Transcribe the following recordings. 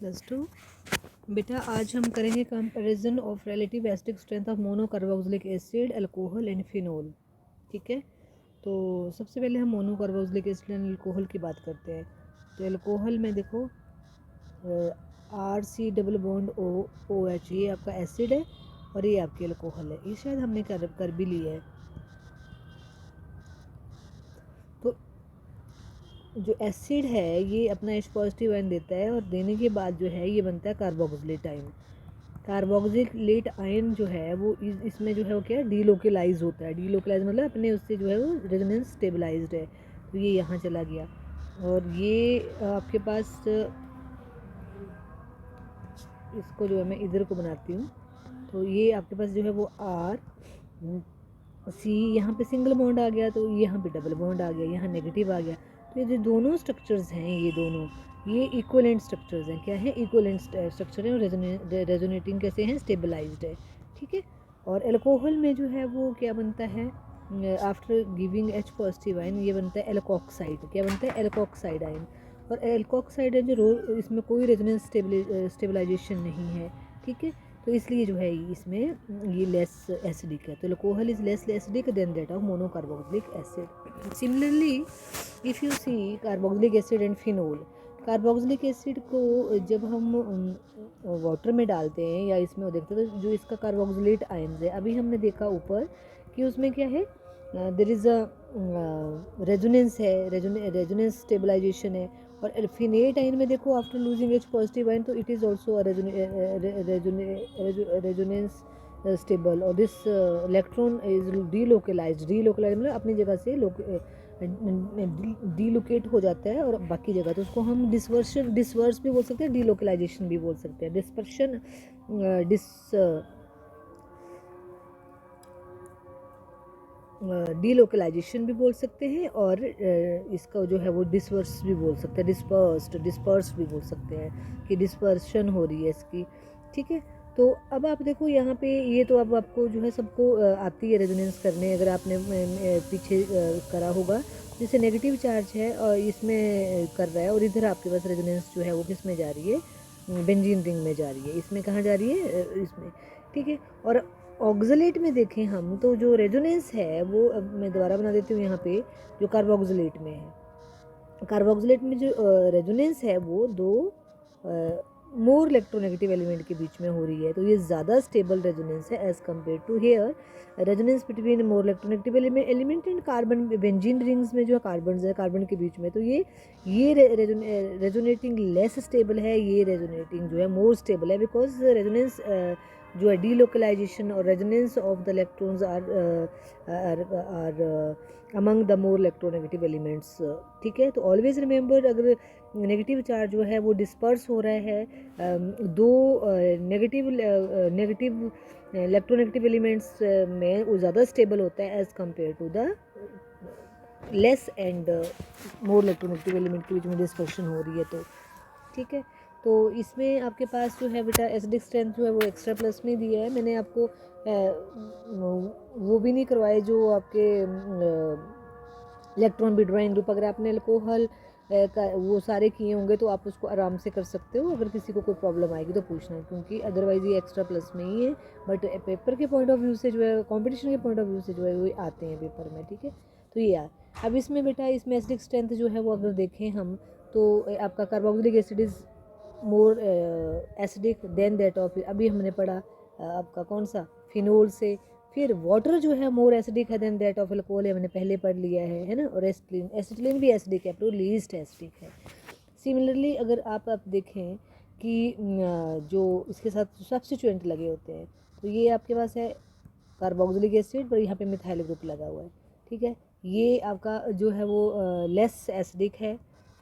+2। बेटा आज हम करेंगे comparison of relative acidic strength of monocarboxylic acid, alcohol and phenol. ठीक है, तो सबसे पहले हम मोनोकार्बोक्सिलिक एसिड एंड अल्कोहल की बात करते हैं। तो अल्कोहल में देखो RC डबल बॉन्ड OH, ये आपका एसिड है और ये आपकी अल्कोहल है। ये शायद हमने कर भी ली है। तो जो एसिड है ये अपना H पॉजिटिव आयन देता है और देने के बाद जो है ये बनता है कार्बोक्सिलेट आयन। कार्बोक्सिलेट आयन जो है वो इसमें जो है वो क्या है, डीलोकलाइज होता है। डीलोकलाइज मतलब अपने उससे जो है वो रेजोनेंस स्टेबलाइज्ड है। तो ये यहाँ चला गया और ये आपके पास, इसको जो है मैं इधर को बनाती हूँ। तो ये आपके पास जो है वो RC, यहाँ पे सिंगल बॉन्ड आ गया, तो यहाँ पे डबल बॉन्ड आ गया, यहाँ नेगेटिव आ गया। तो ये जो दोनों स्ट्रक्चर्स हैं, ये दोनों ये इक्वलेंट स्ट्रक्चर्स हैं। क्या है? इक्वलेंट स्ट्रक्चर है और रेजोनेटिंग कैसे हैं? स्टेबलाइज्ड है। ठीक है। और अल्कोहल में जो है वो क्या बनता है? After giving H positive ion ये बनता है एल्कोक्साइड। क्या बनता है? Alkoxide ion. और एल्कोक्साइड है जो इसमें कोई रेजोनेंस स्टेबलाइजेशन नहीं है। ठीक है, तो इसलिए जो है इसमें ये लेस एसिडिक है। तो alcohol is less acidic than that of monocarboxylic acid. Similarly if you see carboxylic acid and phenol, carboxylic acid को जब हम वाटर में डालते हैं या इसमें देखते हैं तो जो इसका कार्बोक्सिलेट आयन्स है, अभी हमने देखा ऊपर कि उसमें क्या है, देयर इज़ अ रेजोनेंस है, रेजोनेंस स्टेबलाइजेशन है। और फिनेट आयन में देखो after losing H positive ion तो it is also resonance stable. और दिस इलेक्ट्रॉन इज डीलोकलाइज्ड मतलब अपनी जगह से डीलोकेट हो जाता है और बाकी जगह, तो उसको हम डिस्वर्स भी बोल सकते हैं, डीलोकलाइजेशन भी बोल सकते हैं। डिस्पर्शन डीलोकलाइजेशन भी बोल सकते हैं और इसका जो है वो डिस्वर्स भी बोल सकते हैं, डिस्पर्स भी बोल सकते हैं कि डिस्पर्शन हो रही है इसकी। ठीक है, तो अब आप देखो यहाँ पे ये तो अब आपको जो है सबको आती है रेजोनेंस करने, अगर आपने पीछे करा होगा। जैसे नेगेटिव चार्ज है और इसमें कर रहा है और इधर आपके पास रेजोनेंस जो है वो किस में जा रही है? बेंजीन रिंग में जा रही है। इसमें कहाँ जा रही है? इसमें। ठीक है, और ऑक्सलेट में देखें हम तो जो रेजोनेंस है वो, अब मैं दोबारा बना देती हूँ यहाँ पे, जो कार्बोक्सिलेट में है, कार्बोक्सिलेट में जो रेजोनेंस है वो दो मोर इलेक्ट्रोनेगेटिव एलिमेंट के बीच में हो रही है। तो ये ज़्यादा स्टेबल रेजोनेंस है as compare to here resonance between more electronegative element and carbon. Benzene rings में जो कार्बन है, कार्बन के बीच में, तो ये रेजोनेटिंग लेस स्टेबल है, ये रेजोनेटिंग जो है मोर स्टेबल है, बिकॉज रेजोनेंस जो है डीलोकलाइजेशन और resonance of the electrons are among the more electronegative elements. ठीक है, तो ऑलवेज रिमेंबर, अगर नेगेटिव चार्ज जो है वो डिस्पर्स हो रहा है दो नेगेटिव इलेक्ट्रोनेगेटिव एलिमेंट्स में, वो ज़्यादा स्टेबल होता है as compare to the less and more electronegative element के बीच में डिस्पर्शन हो रही है। तो ठीक है, तो इसमें आपके पास जो है बेटा एसिडिक स्ट्रेंथ जो है वो एक्स्ट्रा प्लस में दिया है। मैंने आपको वो भी नहीं करवाए जो आपके इलेक्ट्रॉन विड्रॉइंग ग्रुप। अगर आपने अल्कोहल वो सारे किए होंगे तो आप उसको आराम से कर सकते हो। अगर किसी को कोई प्रॉब्लम आएगी तो पूछना, क्योंकि अदरवाइज ये एक्स्ट्रा प्लस में ही है। बट पेपर के पॉइंट ऑफ व्यू से जो है, कंपटीशन के पॉइंट ऑफ व्यू से जो है वो आते हैं पेपर में। ठीक है, तो ये यार अब इसमें बेटा इसमें एसिडिक स्ट्रेंथ जो है वो अगर देखें हम तो आपका carboxylic acid is more acidic than that of, अभी हमने पढ़ा आपका कौन सा, फिनोल से। फिर वाटर जो है मोर एसिडिक है देन दैट ऑफ अल्कोहल, हमने पहले पढ़ लिया है ना। और एसिटिलीन भी एसिडिक है, पर लीस्ट एसिडिक है। सिमिलरली अगर आप देखें कि जो इसके साथ सब्स्टिट्यूएंट लगे होते हैं, तो ये आपके पास है कार्बोक्सिलिक एसिड पर यहाँ पे मिथाइल ग्रुप लगा हुआ है। ठीक है, ये आपका जो है वो लेस एसिडिक है।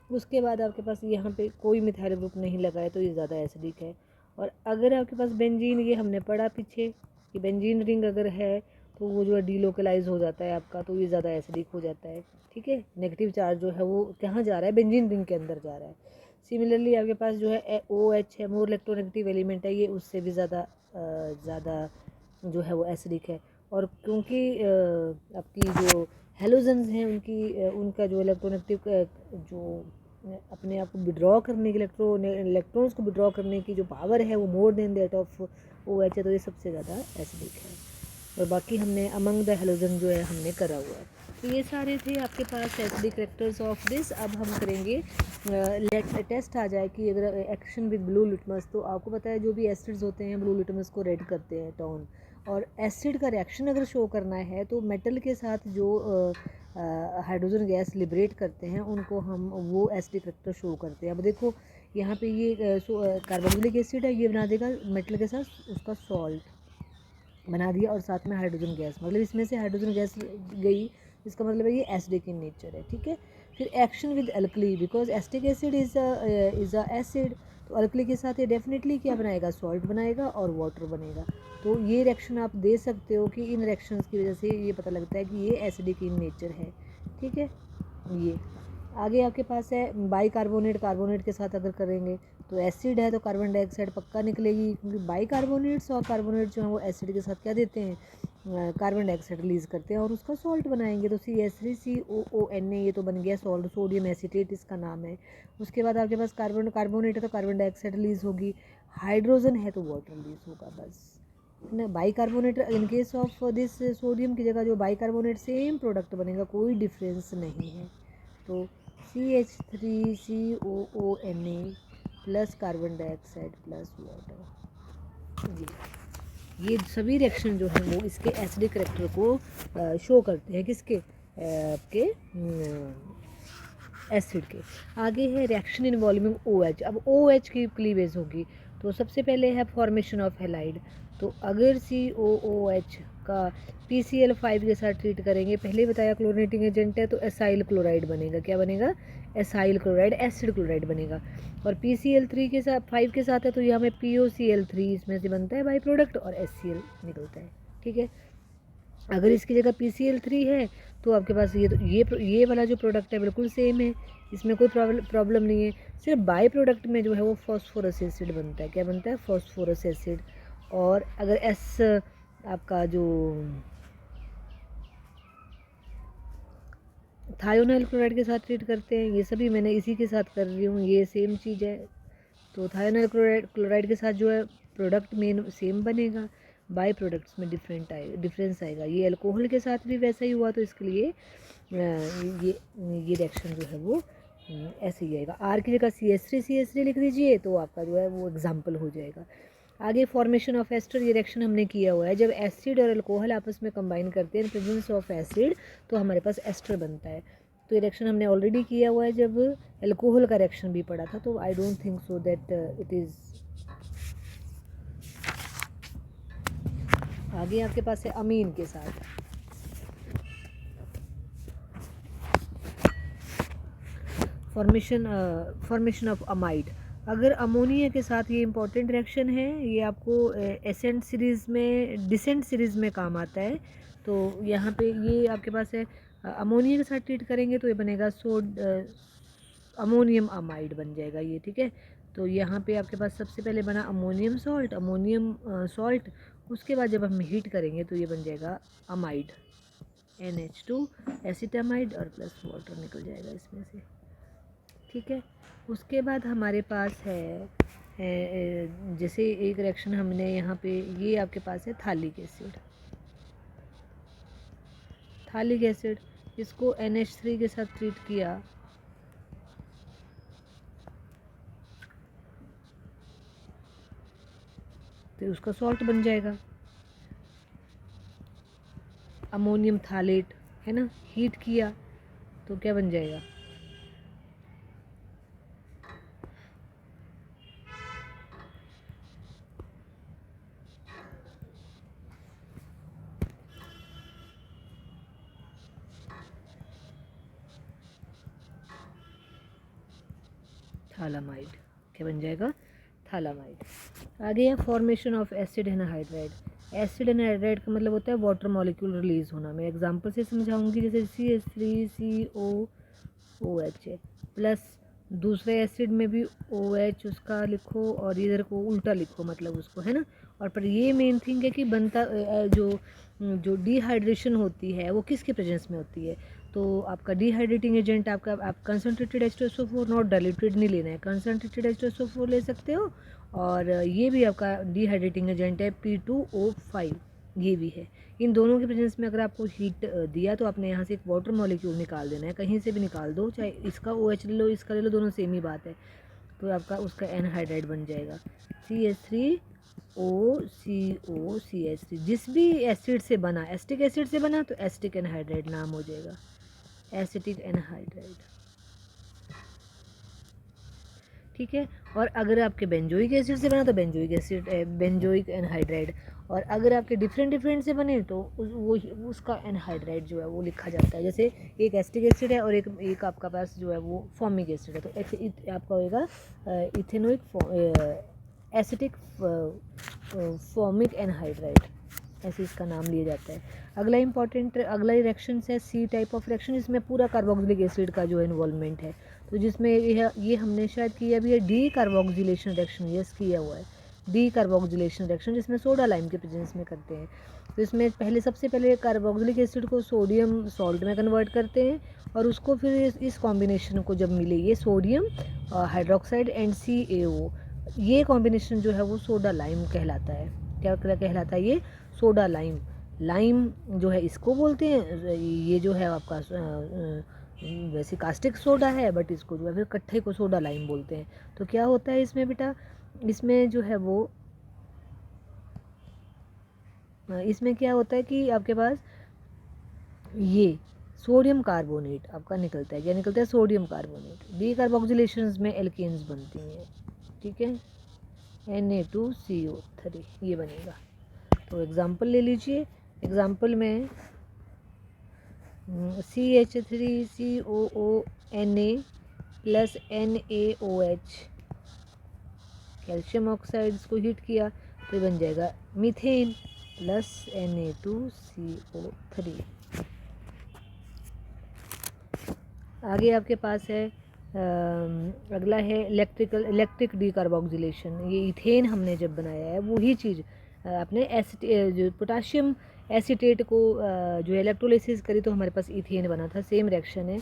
उसके बाद आपके पास यहाँ पे कोई मिथाइल ग्रुप नहीं लगा है, तो ये ज़्यादा एसिडिक है। और अगर आपके पास बेंजीन, ये हमने पढ़ा पीछे कि बेंजीन रिंग अगर है तो वो जो है डीलोकलाइज हो जाता है आपका, तो ये ज़्यादा एसिडिक हो जाता है। ठीक है, नेगेटिव चार्ज जो है वो कहाँ जा रहा है? बेंजीन रिंग के अंदर जा रहा है। सिमिलरली आपके पास जो है OH है, मोर इलेक्ट्रोनेगेटिव एलिमेंट है, ये उससे भी ज़्यादा जो है वो एसिडिक है। और क्योंकि आपकी जो हेलोजन्स हैं उनका जो इलेक्ट्रोनेगेटिव जो अपने आप को विड्रॉ करने की इलेक्ट्रॉन्स को विड्रॉ करने की जो पावर है वो मोर देन दैट ऑफ OH है, तो ये सबसे ज़्यादा एसिडिक है। और बाकी हमने अमंग द हेलोजन जो है हमने करा हुआ है। तो ये सारे थे आपके पास एसिडिक करेक्टर्स ऑफ दिस। अब हम करेंगे टेस्ट आ जाए कि अगर एक्शन विद ब्लू लिटमस, तो आपको पता है जो भी एसिड्स होते हैं ब्लू लिटमस को रेड करते हैं टोन, और एसिड का रिएक्शन अगर शो करना है तो मेटल के साथ जो हाइड्रोजन गैस लिबरेट करते हैं उनको हम वो एसिडिक करेक्टर शो करते हैं। अब देखो यहाँ पे ये कार्बोक्सिलिक एसिड है, ये बना देगा मेटल के साथ उसका सॉल्ट बना दिया, और साथ में हाइड्रोजन गैस, मतलब इसमें से हाइड्रोजन गैस गई, इसका मतलब है ये एसिडिक इन नेचर है, ठीक है। फिर action with alkali, because acetic acid is a acid, तो अल्कली के साथ ये डेफिनेटली क्या बनाएगा, सॉल्ट बनाएगा और वाटर बनेगा। तो ये रिएक्शन आप दे सकते हो कि इन रिएक्शंस की वजह से ये पता लगता है कि ये एसिडिक इन नेचर है, ठीक है। ये आगे आपके पास है बाइकार्बोनेट, कार्बोनेट के साथ अगर करेंगे तो एसिड है तो कार्बन डाइऑक्साइड पक्का निकलेगी, क्योंकि बाइकार्बोनेट्स और कार्बोनेट जो है वो एसिड के साथ क्या देते हैं, कार्बन डाइऑक्साइड रिलीज़ करते हैं और उसका सॉल्ट बनाएंगे। तो CH3COONA ये तो बन गया सॉल्ट, सोडियम एसीटेट इसका नाम है। उसके बाद आपके पास कार्बोनेट है तो कार्बन डाइऑक्साइड रिलीज़ होगी, हाइड्रोजन है तो वाटर रिलीज़ होगा, बस ना। Bicarbonate in case of this sodium की जगह जो बाइकार्बोनेट सेम प्रोडक्ट बनेगा, कोई डिफरेंस नहीं है। तो CH3COONA plus carbon dioxide plus water, जी ये सभी रिएक्शन जो है वो इसके एसिडिक करेक्टर को शो करते हैं, किसके आपके एसिड के। आगे है रिएक्शन इन्वॉल्विंग OH। अब OH की क्लीवेज होगी तो सबसे पहले है फॉर्मेशन ऑफ हैलाइड। तो अगर COOH का PCl5 के साथ ट्रीट करेंगे, पहले बताया क्लोरीनेटिंग एजेंट है, तो एसाइल क्लोराइड बनेगा, क्या बनेगा, एसाइल क्लोराइड, एसिड क्लोराइड बनेगा। और PCl3 के साथ 5 के साथ है तो यहाँ में POCl3 इसमें से बनता है बाई प्रोडक्ट और HCl निकलता है, ठीक है। अगर इसकी जगह PCl3 है तो आपके पास ये वाला जो प्रोडक्ट है बिल्कुल सेम है, इसमें कोई प्रॉब्लम नहीं है। सिर्फ बाई प्रोडक्ट में जो है वो फॉस्फोरस एसिड बनता है, क्या बनता है, फॉस्फोरस एसिड। और अगर आपका जो थायोनाइल क्लोराइड के साथ ट्रीट करते हैं, ये सभी मैंने इसी के साथ कर रही हूँ, ये सेम चीज़ है। तो थायोनाइल क्लोराइड के साथ जो है प्रोडक्ट मेन सेम बनेगा, बाई प्रोडक्ट्स में डिफरेंस आएगा। ये अल्कोहल के साथ भी वैसा ही हुआ, तो इसके लिए ये रिएक्शन जो है वो ऐसे ही आएगा। R की जगह CH3 लिख दीजिए तो आपका जो है वो एग्जाम्पल हो जाएगा। आगे फॉर्मेशन ऑफ एस्टर, ये रिएक्शन हमने किया हुआ है। जब एसिड और अल्कोहल आपस में कंबाइन करते हैं प्रेजेंस ऑफ एसिड, तो हमारे पास एस्टर बनता है। तो ये रिएक्शन हमने ऑलरेडी किया हुआ है, जब अल्कोहल का रिएक्शन भी पड़ा था, तो I don't think so that it is. आगे आपके पास है अमीन के साथ। Formation of amide. अगर अमोनिया के साथ, ये इंपॉर्टेंट रिएक्शन है, ये आपको एसेंट सीरीज़ में, डिसेंट सीरीज़ में काम आता है। तो यहाँ पे ये आपके पास है अमोनिया के साथ ट्रीट करेंगे तो ये बनेगा अमोनियम अमाइड बन जाएगा ये, ठीक है। तो यहाँ पे आपके पास सबसे पहले बना अमोनियम सॉल्ट, उसके बाद जब हम हीट करेंगे तो ये बन जाएगा अमाइड, NH2 एसिटामाइड और प्लस वाटर निकल जाएगा इसमें से, ठीक है। उसके बाद हमारे पास है जैसे एक रिएक्शन हमने यहाँ पे, ये आपके पास है थालिक एसिड, इसको NH3 के साथ ट्रीट किया तो उसका सॉल्ट बन जाएगा अमोनियम थालेट, है ना। हीट किया तो क्या बन जाएगा, थालामाइड, क्या बन जाएगा, थालामाइड। आगे है formation of acid anhydride. Acid anhydride का मतलब होता है वाटर मॉलिक्यूल रिलीज होना। मैं एग्जांपल से समझाऊंगी, जैसे CH3COOH है, प्लस दूसरे एसिड में भी OH उसका लिखो और इधर को उल्टा लिखो, मतलब उसको, है ना। और पर ये मेन थिंग है कि बनता जो डिहाइड्रेशन होती है वो किसके प्रेजेंस में होती है, तो आपका डिहाइड्रेटिंग एजेंट आपका आप कंसनट्रेटेड H2SO4 नॉट डाइल्यूटेड नहीं लेना है, कंसनट्रेटेड H2SO4 ले सकते हो। और ये भी आपका डिहाइड्रेटिंग एजेंट है P2O5, ये भी है। इन दोनों के प्रेजेंस में अगर आपको हीट दिया तो आपने यहाँ से एक वाटर मॉलिक्यूल निकाल देना है, कहीं से भी निकाल दो, चाहे इसका OH ले लो इसका ले लो, दोनों सेम ही बात है। तो आपका उसका एनहाइड्राइड बन जाएगा CH3OCOCH3। जिस भी एसिड से बना, एसिटिक एसिड से बना तो एसिटिक एनहाइड्राइड नाम हो जाएगा, एसिटिक एनहाइड्राइड, ठीक है। और अगर आपके बेंजोइक एसिड से बना तो बेंजोइक एसिड, बेंजोइक एनहाइड्राइड। और अगर आपके डिफरेंट से बने तो वो उसका एनहाइड्राइड जो है वो लिखा जाता है। जैसे एक एसिटिक एसिड है और एक आपका पास जो है वो फॉर्मिक एसिड है, तो आपका होएगा इथेनोइक एसिटिक फॉर्मिक एनहाइड्राइड, ऐसे इसका नाम लिया जाता है। अगला रिएक्शन है सी टाइप ऑफ रिएक्शन, जिसमें पूरा कार्बोक्सिलिक एसिड का जो इन्वॉल्वमेंट है। तो जिसमें ये हमने शायद किया भी है डी कार्बोक्सिलेशन रिएक्शन, यस किया हुआ है डी कार्बोक्सिलेशन रिएक्शन, जिसमें सोडा लाइम के प्रेजेंस में करते हैं। तो इसमें सबसे पहले कार्बोक्सिलिक एसिड को सोडियम सॉल्ट में कन्वर्ट करते हैं, और उसको फिर इस कॉम्बिनेशन को जब मिले ये सोडियम हाइड्रोक्साइड एंड CaO, ये कॉम्बिनेशन जो है वो सोडा लाइम कहलाता है। क्या कहलाता है ये? Soda lime. लाइम जो है इसको बोलते हैं, ये जो है आपका वैसे कास्टिक सोडा है, बट इसको जो है फिर कट्ठे को सोडा लाइम बोलते हैं। तो क्या होता है इसमें बेटा, इसमें जो है वो इसमें क्या होता है कि आपके पास ये सोडियम कार्बोनेट आपका निकलता है। क्या निकलता है? Sodium carbonate. डी कार्बोक्सिलेशंस में एल्केन्स बनती हैं, ठीक है, Na2CO3 ये बनेगा। तो एग्जाम्पल ले लीजिए, एग्जाम्पल में CH3COONA plus NaOH, calcium oxides को हीट किया तो बन जाएगा मीथेन प्लस Na2CO3। आगे आपके पास है अगला है इलेक्ट्रिक डीकार्बोक्सिलेशन। ये इथेन हमने जब बनाया है वही चीज़ अपने जो पोटाशियम एसीटेट को जो इलेक्ट्रोलिसिस करी तो हमारे पास इथेन बना था, सेम रिएक्शन है।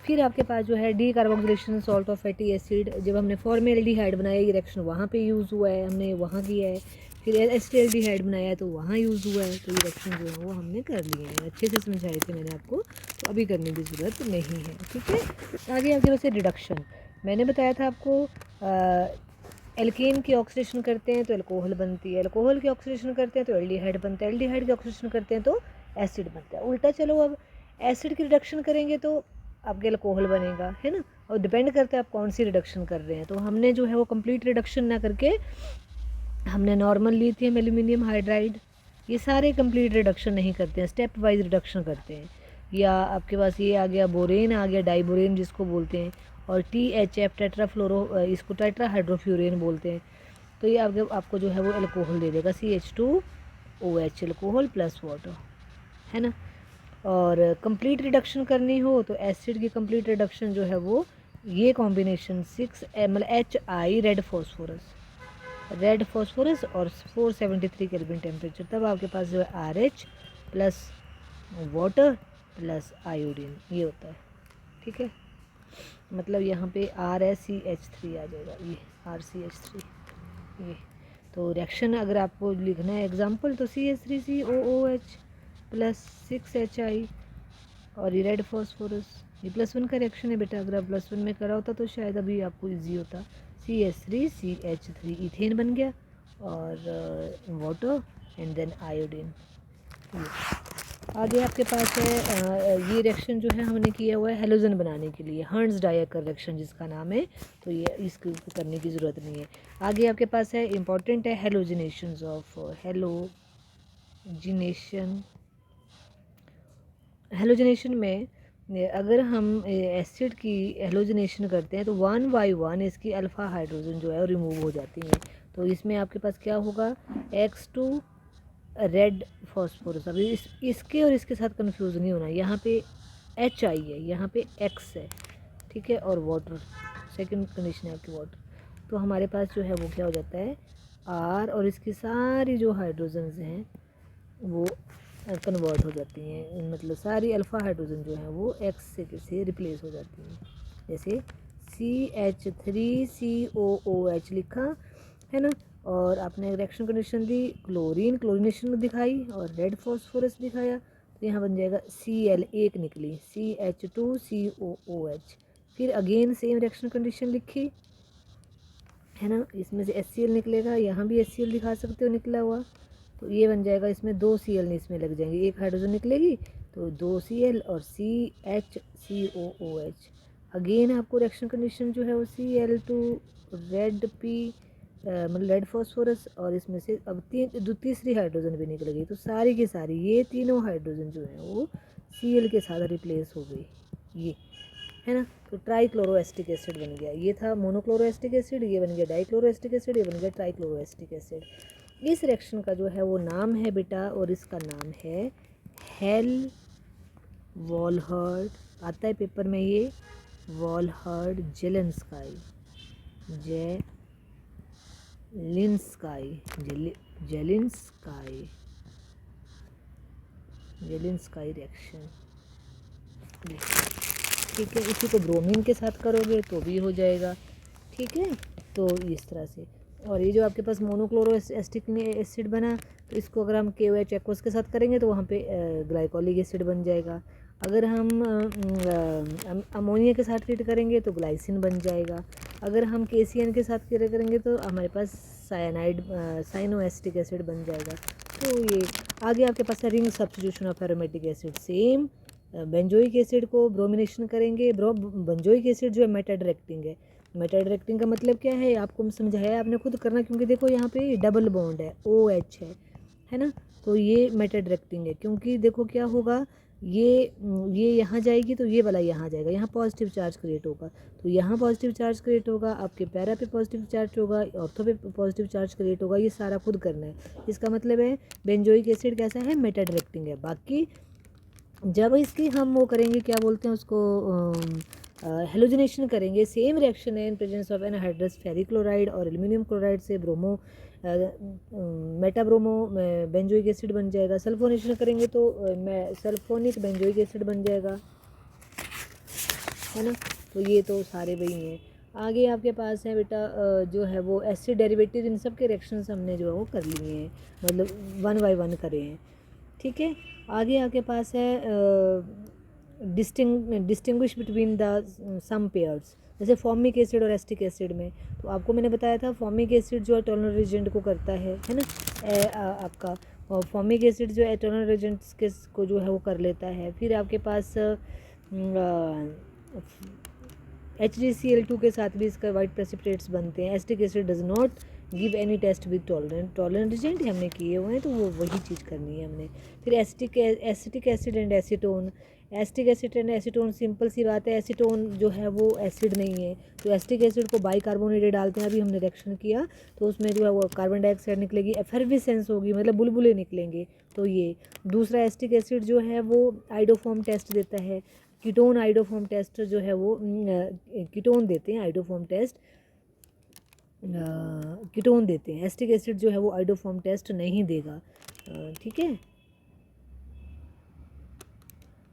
फिर आपके पास जो है D carboxylation salt of fatty acid, जब हमने फॉर्मेल्डिहाइड बनाया ये रिएक्शन वहाँ पे यूज़ हुआ है, हमने वहाँ किया है। फिर एसिटाल्डिहाइड बनाया तो वहाँ यूज़ हुआ है। तो ये रिएक्शन जो है वो हमने कर लिए हैं, अच्छे से समझाए थे मैंने आपको, तो अभी करने की ज़रूरत नहीं है, ठीक है। आगे आपके पास है रिडक्शन। मैंने बताया था आपको एल्केन की ऑक्सीडेशन करते हैं तो अल्कोहल बनती है, अल्कोहल की ऑक्सीडेशन करते हैं तो एल्डिहाइड बनता है, एल्डिहाइड की ऑक्सीडेशन करते हैं तो एसिड बनता है। उल्टा चलो, अब एसिड की रिडक्शन करेंगे तो आपके अल्कोहल बनेगा, है ना। और डिपेंड करता है आप कौन सी रिडक्शन कर रहे हैं। तो हमने जो है वो कंप्लीट रिडक्शन ना करके हमने नॉर्मल लिथियम एल्यूमिनियम हाइड्राइड, ये सारे कंप्लीट रिडक्शन नहीं करते हैं, स्टेप वाइज रिडक्शन करते हैं। या आपके पास ये आ गया बोरेन, आ गया डाइबोरेन जिसको बोलते हैं, और THF टेट्राफ्लोरो, इसको टेट्रा हाइड्रोफ्यूरेन बोलते हैं। तो ये आपको जो है वो अल्कोहल दे देगा, CH2OH अल्कोहल प्लस वाटर, है ना। और कंप्लीट रिडक्शन करनी हो तो एसिड की कंप्लीट रिडक्शन जो है वो ये combination 6 ml HI red phosphorus और 473 केल्विन टेम्परेचर, तब आपके पास जो है RH plus water plus iodine ये होता है, ठीक है। मतलब यहाँ पे RCH3 आ जाएगा, ये RCH3 ये। तो रिएक्शन अगर आपको लिखना है एग्जाम्पल तो CH3COOH प्लस 6HI और ये रेड फॉस्फोरस, ये +1 का रिएक्शन है बेटा। अगर आप +1 में करा होता तो शायद अभी आपको इजी होता। CH3CH3 इथेन बन गया, और वाटर एंड देन आयोडीन। आगे आपके पास है ये रिएक्शन जो है हमने किया हुआ है हेलोजन बनाने के लिए, हर्न्स डायकर रिएक्शन जिसका नाम है, तो ये इसको करने की ज़रूरत नहीं है। आगे आपके पास है इम्पॉर्टेंट है हेलोजिनेशंस ऑफ हेलोजिनेशन में अगर हम एसिड की हेलोजिनेशन करते हैं तो 1 by 1 इसकी अल्फ़ा हाइड्रोजन जो है वो रिमूव हो जाती हैं। तो इसमें आपके पास क्या होगा, X2 रेड फॉस्फोरस। अभी इसके और इसके साथ कंफ्यूज नहीं होना, यहाँ पे HI है, यहाँ पे X है, ठीक है, और वाटर सेकंड कंडीशन है आपकी वाटर। तो हमारे पास जो है वो क्या हो जाता है R, और इसकी सारी जो हाइड्रोजन्स हैं वो कन्वर्ट हो जाती हैं, मतलब सारी अल्फ़ा हाइड्रोजन जो है वो X से रिप्लेस हो जाती हैं। जैसे CH3COOH लिखा है ना, और आपने रिएक्शन कंडीशन दी, क्लोरीनेशन दिखाई और रेड फॉस्फोरस दिखाया, तो यहाँ बन जाएगा Cl एक निकली CH2COOH। फिर अगेन सेम रिएक्शन कंडीशन लिखी है ना, इसमें से HCl निकलेगा, यहाँ भी HCl दिखा सकते हो निकला हुआ, तो ये बन जाएगा, इसमें 2 Cl इसमें लग जाएंगे, एक हाइड्रोजन निकलेगी तो 2 Cl और CHCOOH। अगेन आपको रिएक्शन कंडीशन जो है वो Cl2 रेड P मतलब रेड फॉस्फोरस, और इसमें से अब तीसरी हाइड्रोजन भी निकल गई, तो सारी की सारी ये तीनों हाइड्रोजन जो है वो Cl के साथ रिप्लेस हो गई, ये है ना। तो ट्राईक्लोरोएस्टिक एसिड बन गया, ये था मोनोक्लोरोएस्टिक एसिड, ये बन गया डाईक्लोरोएस्टिक एसिड, ये बन गया ट्राईक्लोरोएस्टिक एसिड। इस रिएक्शन का जो है वो नाम है बेटा, और इसका नाम है हेल वॉलहर्ड, आता है पेपर में ये, वॉलहर्ड जेलेंस्काई जेलिंस्काई रिएक्शन, ठीक है। इसी को ब्रोमीन के साथ करोगे तो भी हो जाएगा, ठीक है। तो इस तरह से, और ये जो आपके पास मोनोक्लोरोएस्टिक एसिड बना, तो इसको अगर हम KOH एक्वस के साथ करेंगे तो वहाँ पे ग्लाइकोलिक एसिड बन जाएगा। अगर हम अमोनिया के साथ ट्रीट करेंगे तो ग्लाइसिन बन जाएगा। अगर हम KCN के साथ करेंगे तो हमारे पास साइनोएस्टिक एसिड बन जाएगा। तो ये आगे आपके पास है ring substitution of aromatic acid, same benzoic acid को ब्रोमिनेशन करेंगे। बेंजोइक एसिड जो है मेटा डायरेक्टिंग है। मेटा डायरेक्टिंग का मतलब क्या है आपको समझाया, आपने खुद करना, क्योंकि देखो यहाँ पे डबल बॉन्ड है, OH है ना, तो ये मेटा डायरेक्टिंग है। क्योंकि देखो क्या होगा, ये यहाँ जाएगी तो ये वाला यहाँ जाएगा, यहाँ पॉजिटिव चार्ज क्रिएट होगा, तो यहाँ पॉजिटिव चार्ज क्रिएट होगा, आपके पैरा पे पॉजिटिव चार्ज होगा, ऑर्थो पे पॉजिटिव चार्ज क्रिएट होगा, ये सारा खुद करना है। इसका मतलब है बेंजोइक एसिड कैसा है, मेटा डायरेक्टिंग है। बाकी जब इसकी हम वो करेंगे, क्या बोलते हैं उसको, हेलोजिनेशन करेंगे, सेम रिएक्शन है in presence of anhydrous ferric chloride और एल्यूमिनियम क्लोराइड से bromo Meta bromo benzoic acid बन जाएगा। सल्फोनेशन करेंगे तो सल्फोनिक बेंजोइक एसिड बन जाएगा, है ना। तो ये तो सारे वही हैं। आगे आपके पास है बेटा जो है वो एसिड डेरिवेटिव, इन सब के रिएक्शंस हमने जो है वो कर लिए हैं, मतलब 1 बाय 1 करे हैं, ठीक है। आगे आपके पास है distinguish between the some pairs, जैसे फॉर्मिक एसिड और एस्टिक एसिड में, तो आपको मैंने बताया था फॉर्मिक एसिड जो है टॉलरेंट एजेंट को करता है ना, आपका फॉर्मिक एसिड जो है टॉलरेंट एजेंट्स के को जो है वो कर लेता है। फिर आपके पास HgCl2 के साथ भी इसका वाइट प्रेसिपिटेट्स बनते हैं। Acetic acid does not give any test with tolerant agent हमने किए हुए हैं, तो वो वही चीज़ करनी है हमने। फिर acetic acid and acetone, acetic acid and acetone, simple सी बात है, एसीटोन जो है वो एसिड नहीं है, तो एस्टिक एसिड को बाइकार्बोनेटेड डालते हैं, अभी हमने रिएक्शन किया तो उसमें जो है वो कार्बन डाइऑक्साइड निकलेगी, एफर्विसेंस होगी, मतलब बुलबुले निकलेंगे। तो ये दूसरा एस्टिक एसिड जो है वो आइडोफॉर्म टेस्ट देता है, कीटोन आइडोफॉर्म टेस्ट जो है वो कीटोन देते हैं, आइडोफॉर्म टेस्ट कीटोन देते हैं। एस्टिक एसिड जो है वो आइडोफॉर्म टेस्ट नहीं देगा, ठीक है,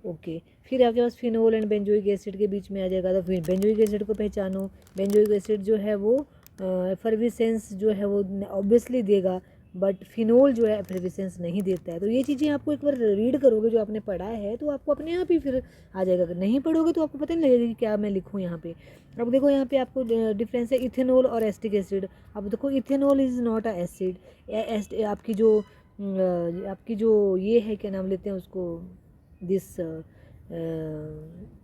ओके। फिर आपके पास फिनोल एंड बेंजोइक एसिड के बीच में आ जाएगा, तो फिर बेंजोइक एसिड को पहचानो। बेंजोइक एसिड जो है वो एफर्विसेंस जो है वो ऑब्वियसली देगा, बट फिनोल जो है एफर्विसेंस नहीं देता है। तो ये चीज़ें आपको एक बार रीड करोगे जो आपने पढ़ा है, तो आपको अपने आप ही फिर आ जाएगा। अगर नहीं पढ़ोगे तो आपको पता नहीं लगेगा कि क्या मैं लिखूँ यहाँ पे। अब देखो यहाँ पे आपको डिफरेंस है इथेनॉल और एस्टिक एसिड। अब देखो ethanol is not a acid, आपकी जो ये है, क्या नाम लेते हैं उसको, दिस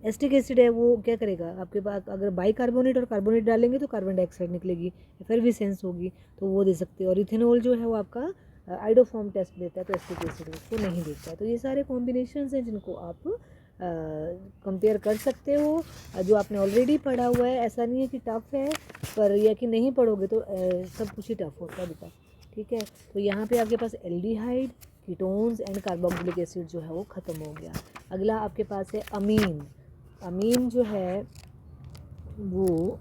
एस्टिक एसिड है, वो क्या करेगा आपके पास, अगर बाइकार्बोनेट और कार्बोनेट डालेंगे तो कार्बन डाइऑक्साइड निकलेगी, एफर्विसेंस होगी, तो वो दे सकते हैं। और इथेनॉल जो है वो आपका आइडोफॉर्म टेस्ट देता है, तो एस्टिक एसिड उसको नहीं देता है। तो ये सारे कॉम्बिनेशन हैं जिनको आप कंपेयर कर सकते हो, जो आपने ऑलरेडी पढ़ा हुआ है। ऐसा नहीं है कि टफ़ है, पर यह कि नहीं पढ़ोगे तो सब कुछ ही टफ़ होता है बेटा, ठीक है। तो यहाँ पे आपके पास aldehyde, ketones and carboxylic acid जो है वो ख़त्म हो गया। अगला आपके पास है अमीन। अमीन जो है वो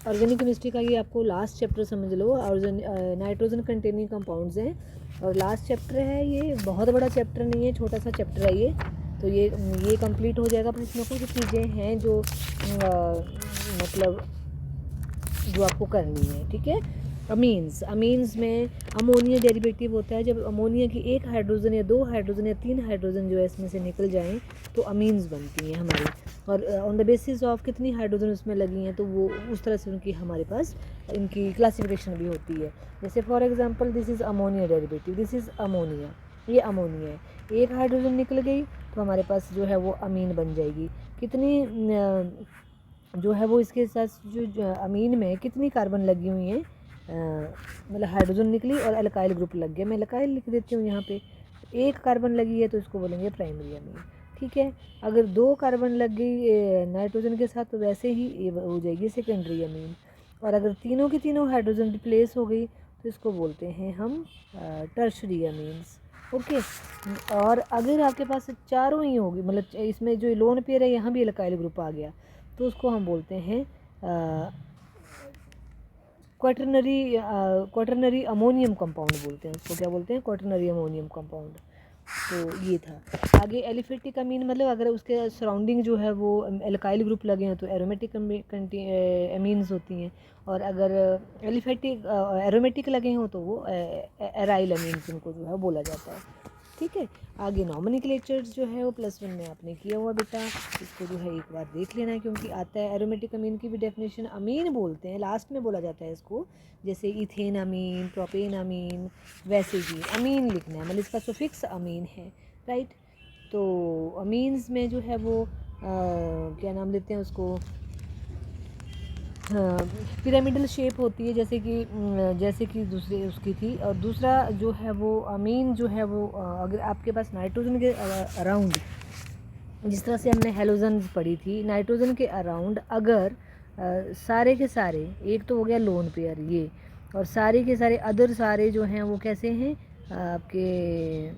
ऑर्गेनिक केमिस्ट्री का ये आपको लास्ट चैप्टर समझ लो, और नाइट्रोजन कंटेनिंग कंपाउंड्स हैं और लास्ट चैप्टर है ये। बहुत बड़ा चैप्टर नहीं है, छोटा सा चैप्टर है ये। तो ये कंप्लीट हो जाएगा। पर इसमें कुछ चीज़ें हैं जो मतलब जो आपको करनी है, ठीक है। अमीन्स में अमोनिया डेरिवेटिव होता है। जब अमोनिया की एक हाइड्रोजन या दो हाइड्रोजन या तीन हाइड्रोजन जो है इसमें से निकल जाएं तो अमीन्स बनती हैं हमारी। और ऑन द बेसिस ऑफ कितनी हाइड्रोजन उसमें लगी हैं तो वो उस तरह से उनकी हमारे पास इनकी क्लासिफिकेशन भी होती है। जैसे for example this is ammonia derivative, this is ammonia, ये अमोनिया है। एक हाइड्रोजन निकल गई तो हमारे पास जो है वो अमीन बन जाएगी। कितनी जो है वो इसके साथ जो अमीन में कितनी कार्बन लगी हुई हैं, मतलब हाइड्रोजन निकली और एल्काइल ग्रुप लग गया। मैं एल्काइल लिख देती हूँ यहाँ पे। एक कार्बन लगी है तो इसको बोलेंगे प्राइमरी अमीन, ठीक है। अगर दो कार्बन लग गई नाइट्रोजन के साथ तो वैसे ही ये हो जाएगी सेकेंडरी अमीन। और अगर तीनों की तीनों हाइड्रोजन रिप्लेस हो गई तो इसको बोलते हैं हम टर्शरी अमीन्स, ओके। और अगर आपके पास चारों ही होगी, मतलब इसमें जो लोन पेयर है यहाँ भी एल्काइल ग्रुप आ गया तो उसको हम बोलते हैं क्वाटरनरी अमोनियम कंपाउंड बोलते हैं उसको। क्या बोलते हैं? Quaternary ammonium compound. तो ये था। आगे एलिफेटिक अमीन, मतलब अगर उसके सराउंडिंग जो है वो एल्काइल ग्रुप लगे हैं तो एरोमेटिक अमीन्स होती हैं। और अगर एलिफेटिक एरोमेटिक लगे हों तो वो एराइल अमीन्स उनको जो है बोला जाता है, ठीक है। आगे नॉमेनक्लेचर्स जो है वो +1 में आपने किया हुआ बेटा, इसको जो है एक बार देख लेना है क्योंकि आता है। एरोमेटिक अमीन की भी डेफिनेशन अमीन बोलते हैं, लास्ट में बोला जाता है इसको, जैसे इथेन अमीन, प्रोपेन अमीन, वैसे ही अमीन लिखना है, मतलब इसका सुफिक्स अमीन है, राइट। तो अमीन्स में जो है वो क्या नाम देते हैं उसको, पिरामिडल शेप होती है जैसे कि दूसरी उसकी थी। और दूसरा जो है वो अमीन जो है वो अगर आपके पास नाइट्रोजन के अराउंड, जिस तरह से हमने हेलोजन पढ़ी थी, नाइट्रोजन के अराउंड अगर सारे के सारे, एक तो हो गया लोन पेयर ये, और सारे के सारे अदर सारे जो हैं वो कैसे हैं आपके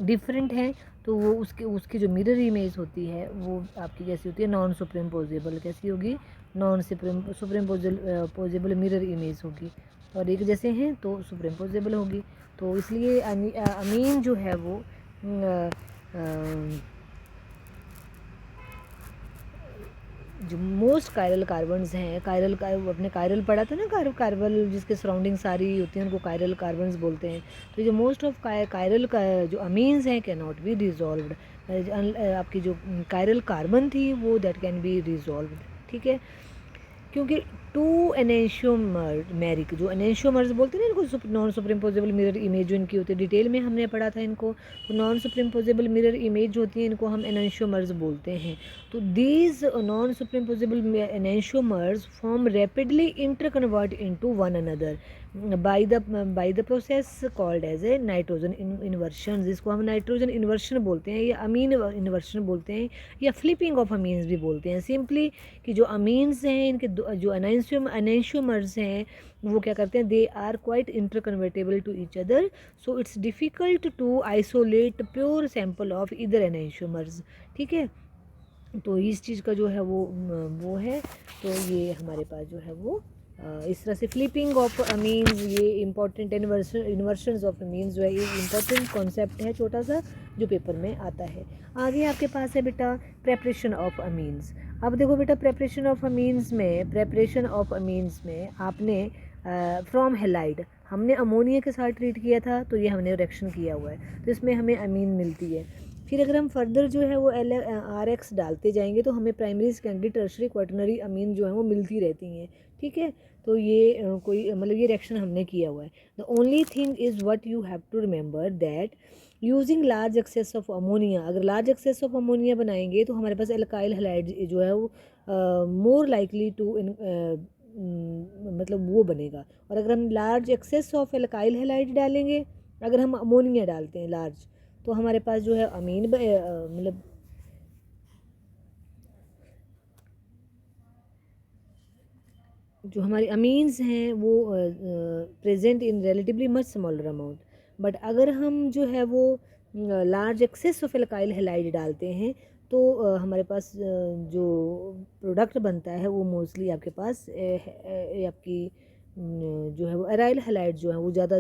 डिफरेंट हैं, तो वो उसकी जो मिरर इमेज होती है वो आपकी कैसी होती है? नॉन सुपरिम्पोजेबल। कैसी होगी? नॉन सुपरिम्पोजेबल मिरर इमेज होगी। और एक जैसे हैं तो सुपरिम्पोजेबल होगी। तो इसलिए अमीन जो है वो जो मोस्ट कायरल कार्बन्स हैं, अपने कायरल पढ़ा था ना, कार्बल जिसके सराउंडिंग सारी होती हैं उनको कायरल कार्बन्स बोलते हैं। तो जो मोस्ट ऑफ कायरल का जो अमीन्स हैं कैन नॉट बी रिजॉल्व्ड। आपकी जो कायरल कार्बन थी वो दैट कैन बी रिजॉल्व्ड, ठीक है। क्योंकि टू एनेंशियोमेरिक, जो एनेंशियोमर्स बोलते हैं ना इनको, नॉन सुपरिम्पोजेबल मिरर इमेज जो इनकी होती है, डिटेल में हमने पढ़ा था इनको। तो नॉन सुपरिम्पोजेबल मिरर इमेज जो होती है इनको हम एनेंशियोमर्स बोलते हैं। तो these non superimposable enantiomers form rapidly interconvert into one another by the process called as a nitrogen inversion, जिसको हम नाइट्रोजन इन्वर्शन बोलते हैं या अमीन इन्वर्शन बोलते हैं या फ्लिपिंग ऑफ अमीन्स भी बोलते हैं। सिंपली कि जो अमीन्स हैं इनके जो एनेंशियोमर्स हैं वो क्या करते हैं? They are quite interconvertible to each other, so it's difficult to isolate pure sample of either enantiomers, ठीक है। तो इस चीज़ का जो है वो है। तो ये हमारे पास जो है वो इस तरह से फ्लिपिंग ऑफ अमीन्स, ये इंपॉर्टेंट इन्वर्शंस ऑफ अमीन्स जो है ये इंपॉर्टेंट कॉन्सेप्ट है छोटा सा जो पेपर में आता है। आगे आपके पास है बेटा प्रेपरेशन ऑफ अमीन्स। अब देखो बेटा प्रेपरेशन ऑफ अमीन्स में आपने फ्रॉम हेलाइड हमने अमोनिया के साथ ट्रीट किया था तो ये हमने रिएक्शन किया हुआ है तो इसमें हमें अमीन मिलती है। फिर अगर हम फर्दर जो है वो RX डालते जाएंगे तो हमें प्राइमरी सेकेंडरी टर्शरी क्वाटरनरी अमीन जो है वो मिलती रहती हैं, ठीक है। तो ये कोई मतलब ये रिएक्शन हमने किया हुआ है। The only thing is what you have to remember that using large excess of ammonia, अगर लार्ज एक्सेस ऑफ अमोनिया बनाएंगे तो हमारे पास एल्काइल हैलाइड जो है वो मोर लाइकली टू मतलब वो बनेगा। और अगर हम large excess of alkyl halide डालेंगे, अगर हम अमोनिया डालते हैं लार्ज, तो हमारे पास जो है अमीन मतलब जो हमारी अमीन्स हैं वो present in relatively much smaller amount. But अगर हम जो है वो large excess of alkyl halide डालते हैं तो हमारे पास जो प्रोडक्ट बनता है वो मोस्टली आपके पास आपकी जो है वो एराइल हैलाइड जो है वो ज़्यादा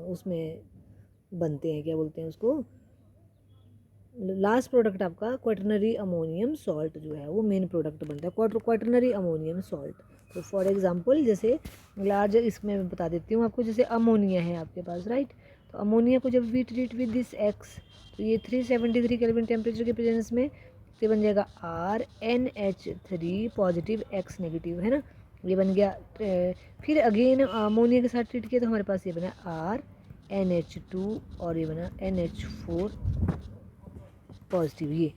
उसमें बनते हैं, क्या बोलते हैं उसको, लास्ट प्रोडक्ट आपका क्वाटरनरी अमोनियम सॉल्ट जो है वो मेन प्रोडक्ट बनता है, क्वाटरनरी अमोनियम सॉल्ट। तो फॉर एग्जांपल जैसे लार्ज, इसमें मैं बता देती हूँ आपको, जैसे अमोनिया है आपके पास, राइट। तो अमोनिया को जब we treat with this X, तो ये 373 केल्विन टेम्परेचर के प्रेजेंस में तो बन जाएगा RNH3 पॉजिटिव X नेगेटिव, है ना, ये बन गया। फिर अगेन अमोनिया के साथ ट्रीट किया तो हमारे पास ये बना RNH2 और ये बना NH4 पॉजिटिव, ये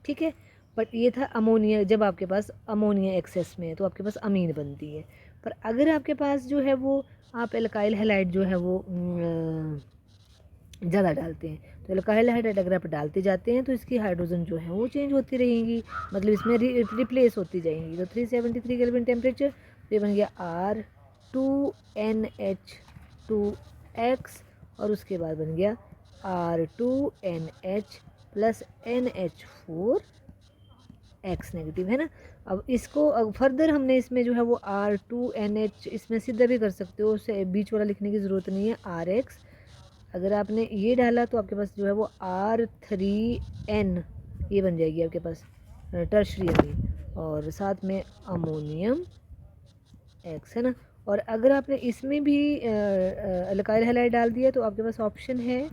ठीक है। बट ये था अमोनिया, जब आपके पास अमोनिया एक्सेस में है तो आपके पास अमीन बनती है। पर अगर आपके पास जो है वो आप एल्काइल हैलाइड जो है वो ज़्यादा डालते हैं, तो एल्काइल हाइड्राइड अगर आप डालते जाते हैं तो इसकी हाइड्रोजन जो है वो चेंज होती रहेंगी, मतलब इसमें रिप्लेस होती जाएंगी। तो 373 केल्विन टेम्परेचर, तो ये बन गया R2NH2X और उसके बाद बन गया R2NH प्लस NH4X नेगेटिव, है ना। अब इसको फर्दर हमने इसमें जो है वो R2NH इसमें सीधा भी कर सकते हो, उसे बीच वाला लिखने की ज़रूरत नहीं है, RX अगर आपने ये डाला तो आपके पास जो है वो R3N ये बन जाएगी आपके पास टर्शरी अमीन, और साथ में अमोनियम X, है ना। और अगर आपने इसमें भी अल्काइल हैलाइड डाल दिया तो आपके पास ऑप्शन है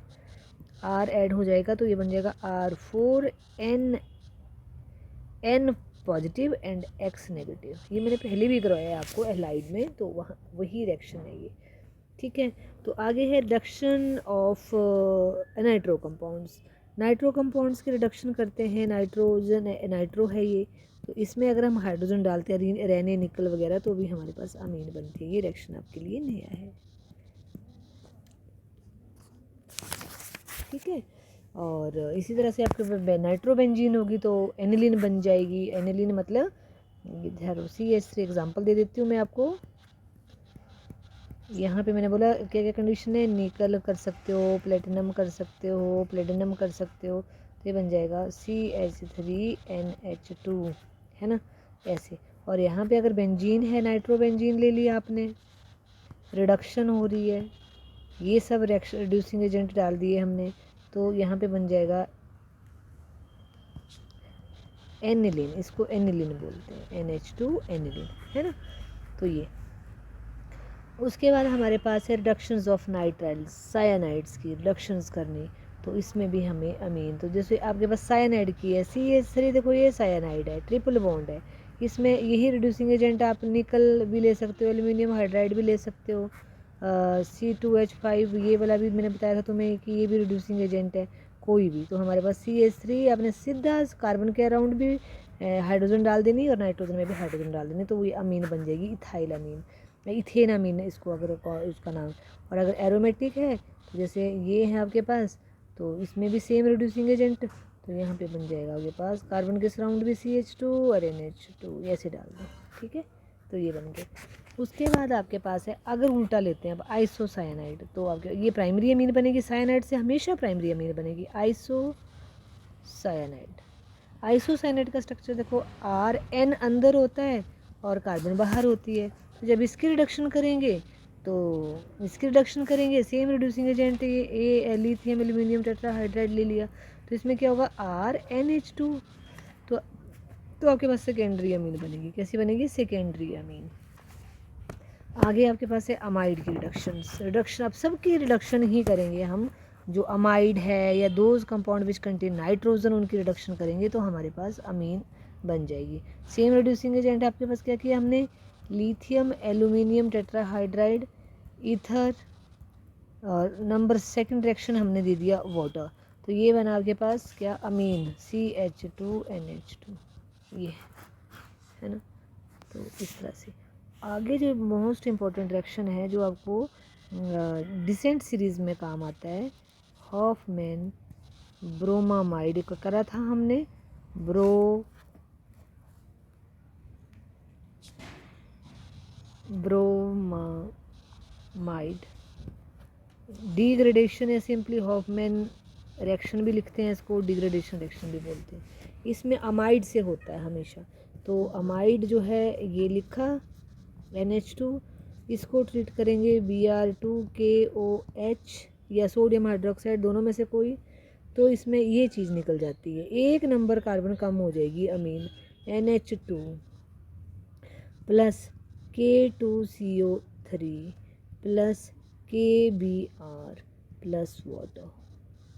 R ऐड हो जाएगा, तो ये बन जाएगा R4N positive and X negative. ये मैंने पहले भी करवाया है आपको हैलाइड में, तो वहाँ वही रिएक्शन है ये, ठीक है। तो आगे है reduction of nitro compounds. Nitro compounds की रिडक्शन करते हैं, नाइट्रोजन नाइट्रो है ये, तो इसमें अगर हम हाइड्रोजन डालते हैं रेने निकल वगैरह तो भी हमारे पास अमीन बनती है। ये रिएक्शन आपके लिए नया है, ठीक है। और इसी तरह से आपके नाइट्रोबेंजीन होगी तो एनिलीन बन जाएगी। एनिलीन मतलब CH3 एग्जाम्पल दे देती हूँ मैं आपको। यहाँ पे मैंने बोला क्या क्या कंडीशन है, निकल कर सकते हो, प्लेटिनम कर सकते हो, प्लेटिनम कर सकते हो, तो ये बन जाएगा CH3NH2, है ना, ऐसे। और यहाँ पे अगर बेंजीन है, नाइट्रोबेंजीन ले लिया आपने, रिडक्शन हो रही है, ये सब रिड्यूसिंग एजेंट डाल दिए हमने, तो यहाँ पे बन जाएगा एनिलीन, इसको एनिलीन बोलते हैं, NH2 एनिलीन, है ना। तो ये उसके बाद हमारे पास है रिडक्शंस ऑफ नाइट्राइल्स, सायानाइड्स की रिडक्शंस करनी, तो इसमें भी हमें अमीन, तो जैसे आपके पास सायानाइड की है CH3, देखो ये सायानाइड है, ट्रिपल बॉन्ड है, इसमें यही रिड्यूसिंग एजेंट आप निकल भी ले सकते हो, एल्यूमिनियम हाइड्राइड भी ले सकते हो, C2H5 ये वाला भी मैंने बताया था तुम्हें कि ये भी रिड्यूसिंग एजेंट है, कोई भी। तो हमारे पास CH3 आपने सीधा कार्बन के अराउंड भी हाइड्रोजन डाल देनी और नाइट्रोजन में भी हाइड्रोजन डाल देनी, तो ये अमीन बन जाएगी, इथाइल अमीन, इथेन अमीन है इसको अगर उसका नाम। और अगर एरोमेटिक है तो जैसे ये है आपके पास, तो इसमें भी सेम रिड्यूसिंग एजेंट, तो यहाँ पे बन जाएगा आपके पास कार्बन के सराउंड भी CH2 और NH2 ऐसे डाल दो, ठीक है। तो ये बन गए। उसके बाद आपके पास है, अगर उल्टा लेते हैं अब आइसोसाइनाइड, तो आपके ये प्राइमरी अमीन बनेगी, साइनाइड से हमेशा प्राइमरी अमीन बनेगी, आइसोसाइनाइड। आइसोसाइनाइड का स्ट्रक्चर देखो, RN अंदर होता है और कार्बन बाहर होती है, तो जब इसकी रिडक्शन करेंगे तो इसकी रिडक्शन करेंगे, सेम रिड्यूसिंग एजेंट ये लिथियम एल्यूमिनियम टेट्राहाइड्राइड ले लिया, तो इसमें क्या होगा RNH2, तो आपके पास सेकेंडरी अमीन बनेगी, कैसी बनेगी, सेकेंडरी अमीन। आगे आपके पास है अमाइड की रिडक्शन अब सबकी रिडक्शन ही करेंगे हम, जो अमाइड है या those compound which contain nitrogen उनकी रिडक्शन करेंगे तो हमारे पास अमीन बन जाएगी। सेम रिड्यूसिंग एजेंट आपके पास क्या किया हमने, लिथियम एल्यूमिनियम टेट्राहाइड्राइड, ईथर, और नंबर सेकंड रिएक्शन हमने दे दिया वाटर, तो ये बना आपके पास क्या, अमीन CH2NH2, ये है ना। तो इस तरह से आगे जो मोस्ट इम्पॉर्टेंट रिएक्शन है जो आपको डिसेंट सीरीज़ में काम आता है, हॉफमैन ब्रोमामाइड का करा था हमने, ब्रोमामाइड डिग्रेडेशन है, सिंपली हॉफमैन रिएक्शन भी लिखते हैं इसको, डिग्रेडेशन रिएक्शन भी बोलते हैं। इसमें अमाइड से होता है हमेशा। तो अमाइड जो है ये लिखा NH2, इसको ट्रीट करेंगे Br2KOH या सोडियम हाइड्रोक्साइड, दोनों में से कोई, तो इसमें ये चीज़ निकल जाती है, 1 नंबर कार्बन कम हो जाएगी अमीन, NH2 plus K2CO3 plus KBr plus water.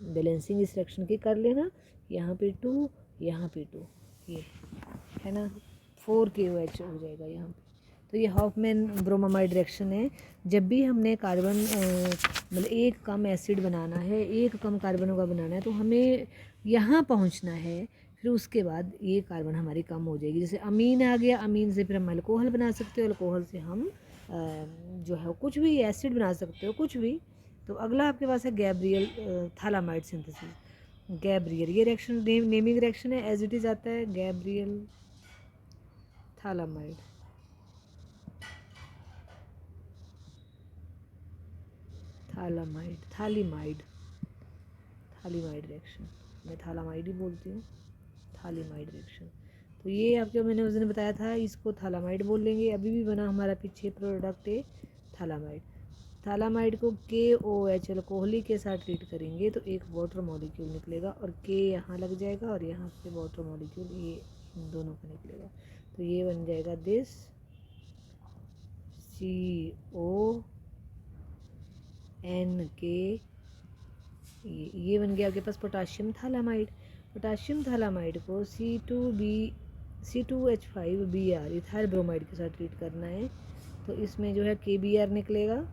Balancing इस रिएक्शन की कर लेना, यहाँ पे 2 यहाँ पे 2, ये है ना 4KOH हो जाएगा यहाँ पे। तो ये हॉफमैन ब्रोमामाइड रिएक्शन है। जब भी हमने कार्बन मतलब एक कम एसिड बनाना है, एक कम कार्बनों का बनाना है, तो हमें यहाँ पहुँचना है, फिर उसके बाद ये कार्बन हमारी कम हो जाएगी। जैसे अमीन आ गया, अमीन से फिर हम अल्कोहल बना सकते हो, अल्कोहल से हम जो है कुछ भी एसिड बना सकते हो, कुछ भी। तो अगला आपके पास है गैब्रियल थालामाइड सिंथेसिस। गैब्रियल ये रिएक्शन नेमिंग रिएक्शन है, एज इट इज़ आता है गैब्रियल थालामाइड। थालीमाइड रिएक्शन, मैं थालामाइड ही बोलती हूँ, थालीमाइड रिएक्शन। तो ये आपको मैंने उस दिन बताया था, इसको थालामाइड बोल लेंगे। अभी भी बना हमारा पीछे प्रोडक्ट है थालामाइड। थालामाइड को KOH अल्कोहली के साथ ट्रीट करेंगे तो एक वाटर मॉलिक्यूल निकलेगा, और K यहाँ लग जाएगा और यहाँ पे वाटर मॉलिक्यूल, ये दोनों का निकलेगा। तो ये बन जाएगा दिस CONK, ये बन गया आपके पास पोटाशियम थालामाइड। पोटाशियम थालामाइड को C2H5Br इथाइल ब्रोमाइड के साथ ट्रीट करना है, तो इसमें जो है KBr निकलेगा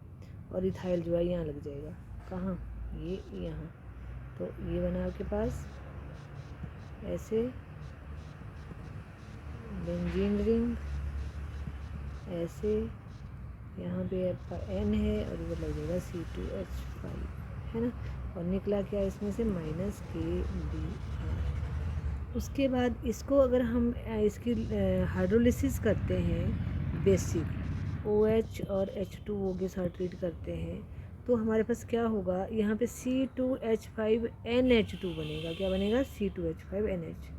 और इथाइल जो है यहाँ लग जाएगा, कहाँ, ये यहाँ। तो ये बना आपके पास ऐसे बेंजीन रिंग, ऐसे यहाँ पे आपका N है और इधर लग जाएगा C2H5, है ना। और निकला क्या इसमें से -KBr। उसके बाद इसको अगर हम इसकी हाइड्रोलिसिस करते हैं, बेसिक OH और H2O के साथ ट्रीट करते हैं, तो हमारे पास क्या होगा, यहाँ पे C2H5NH2 बनेगा। क्या बनेगा, C2H5NH।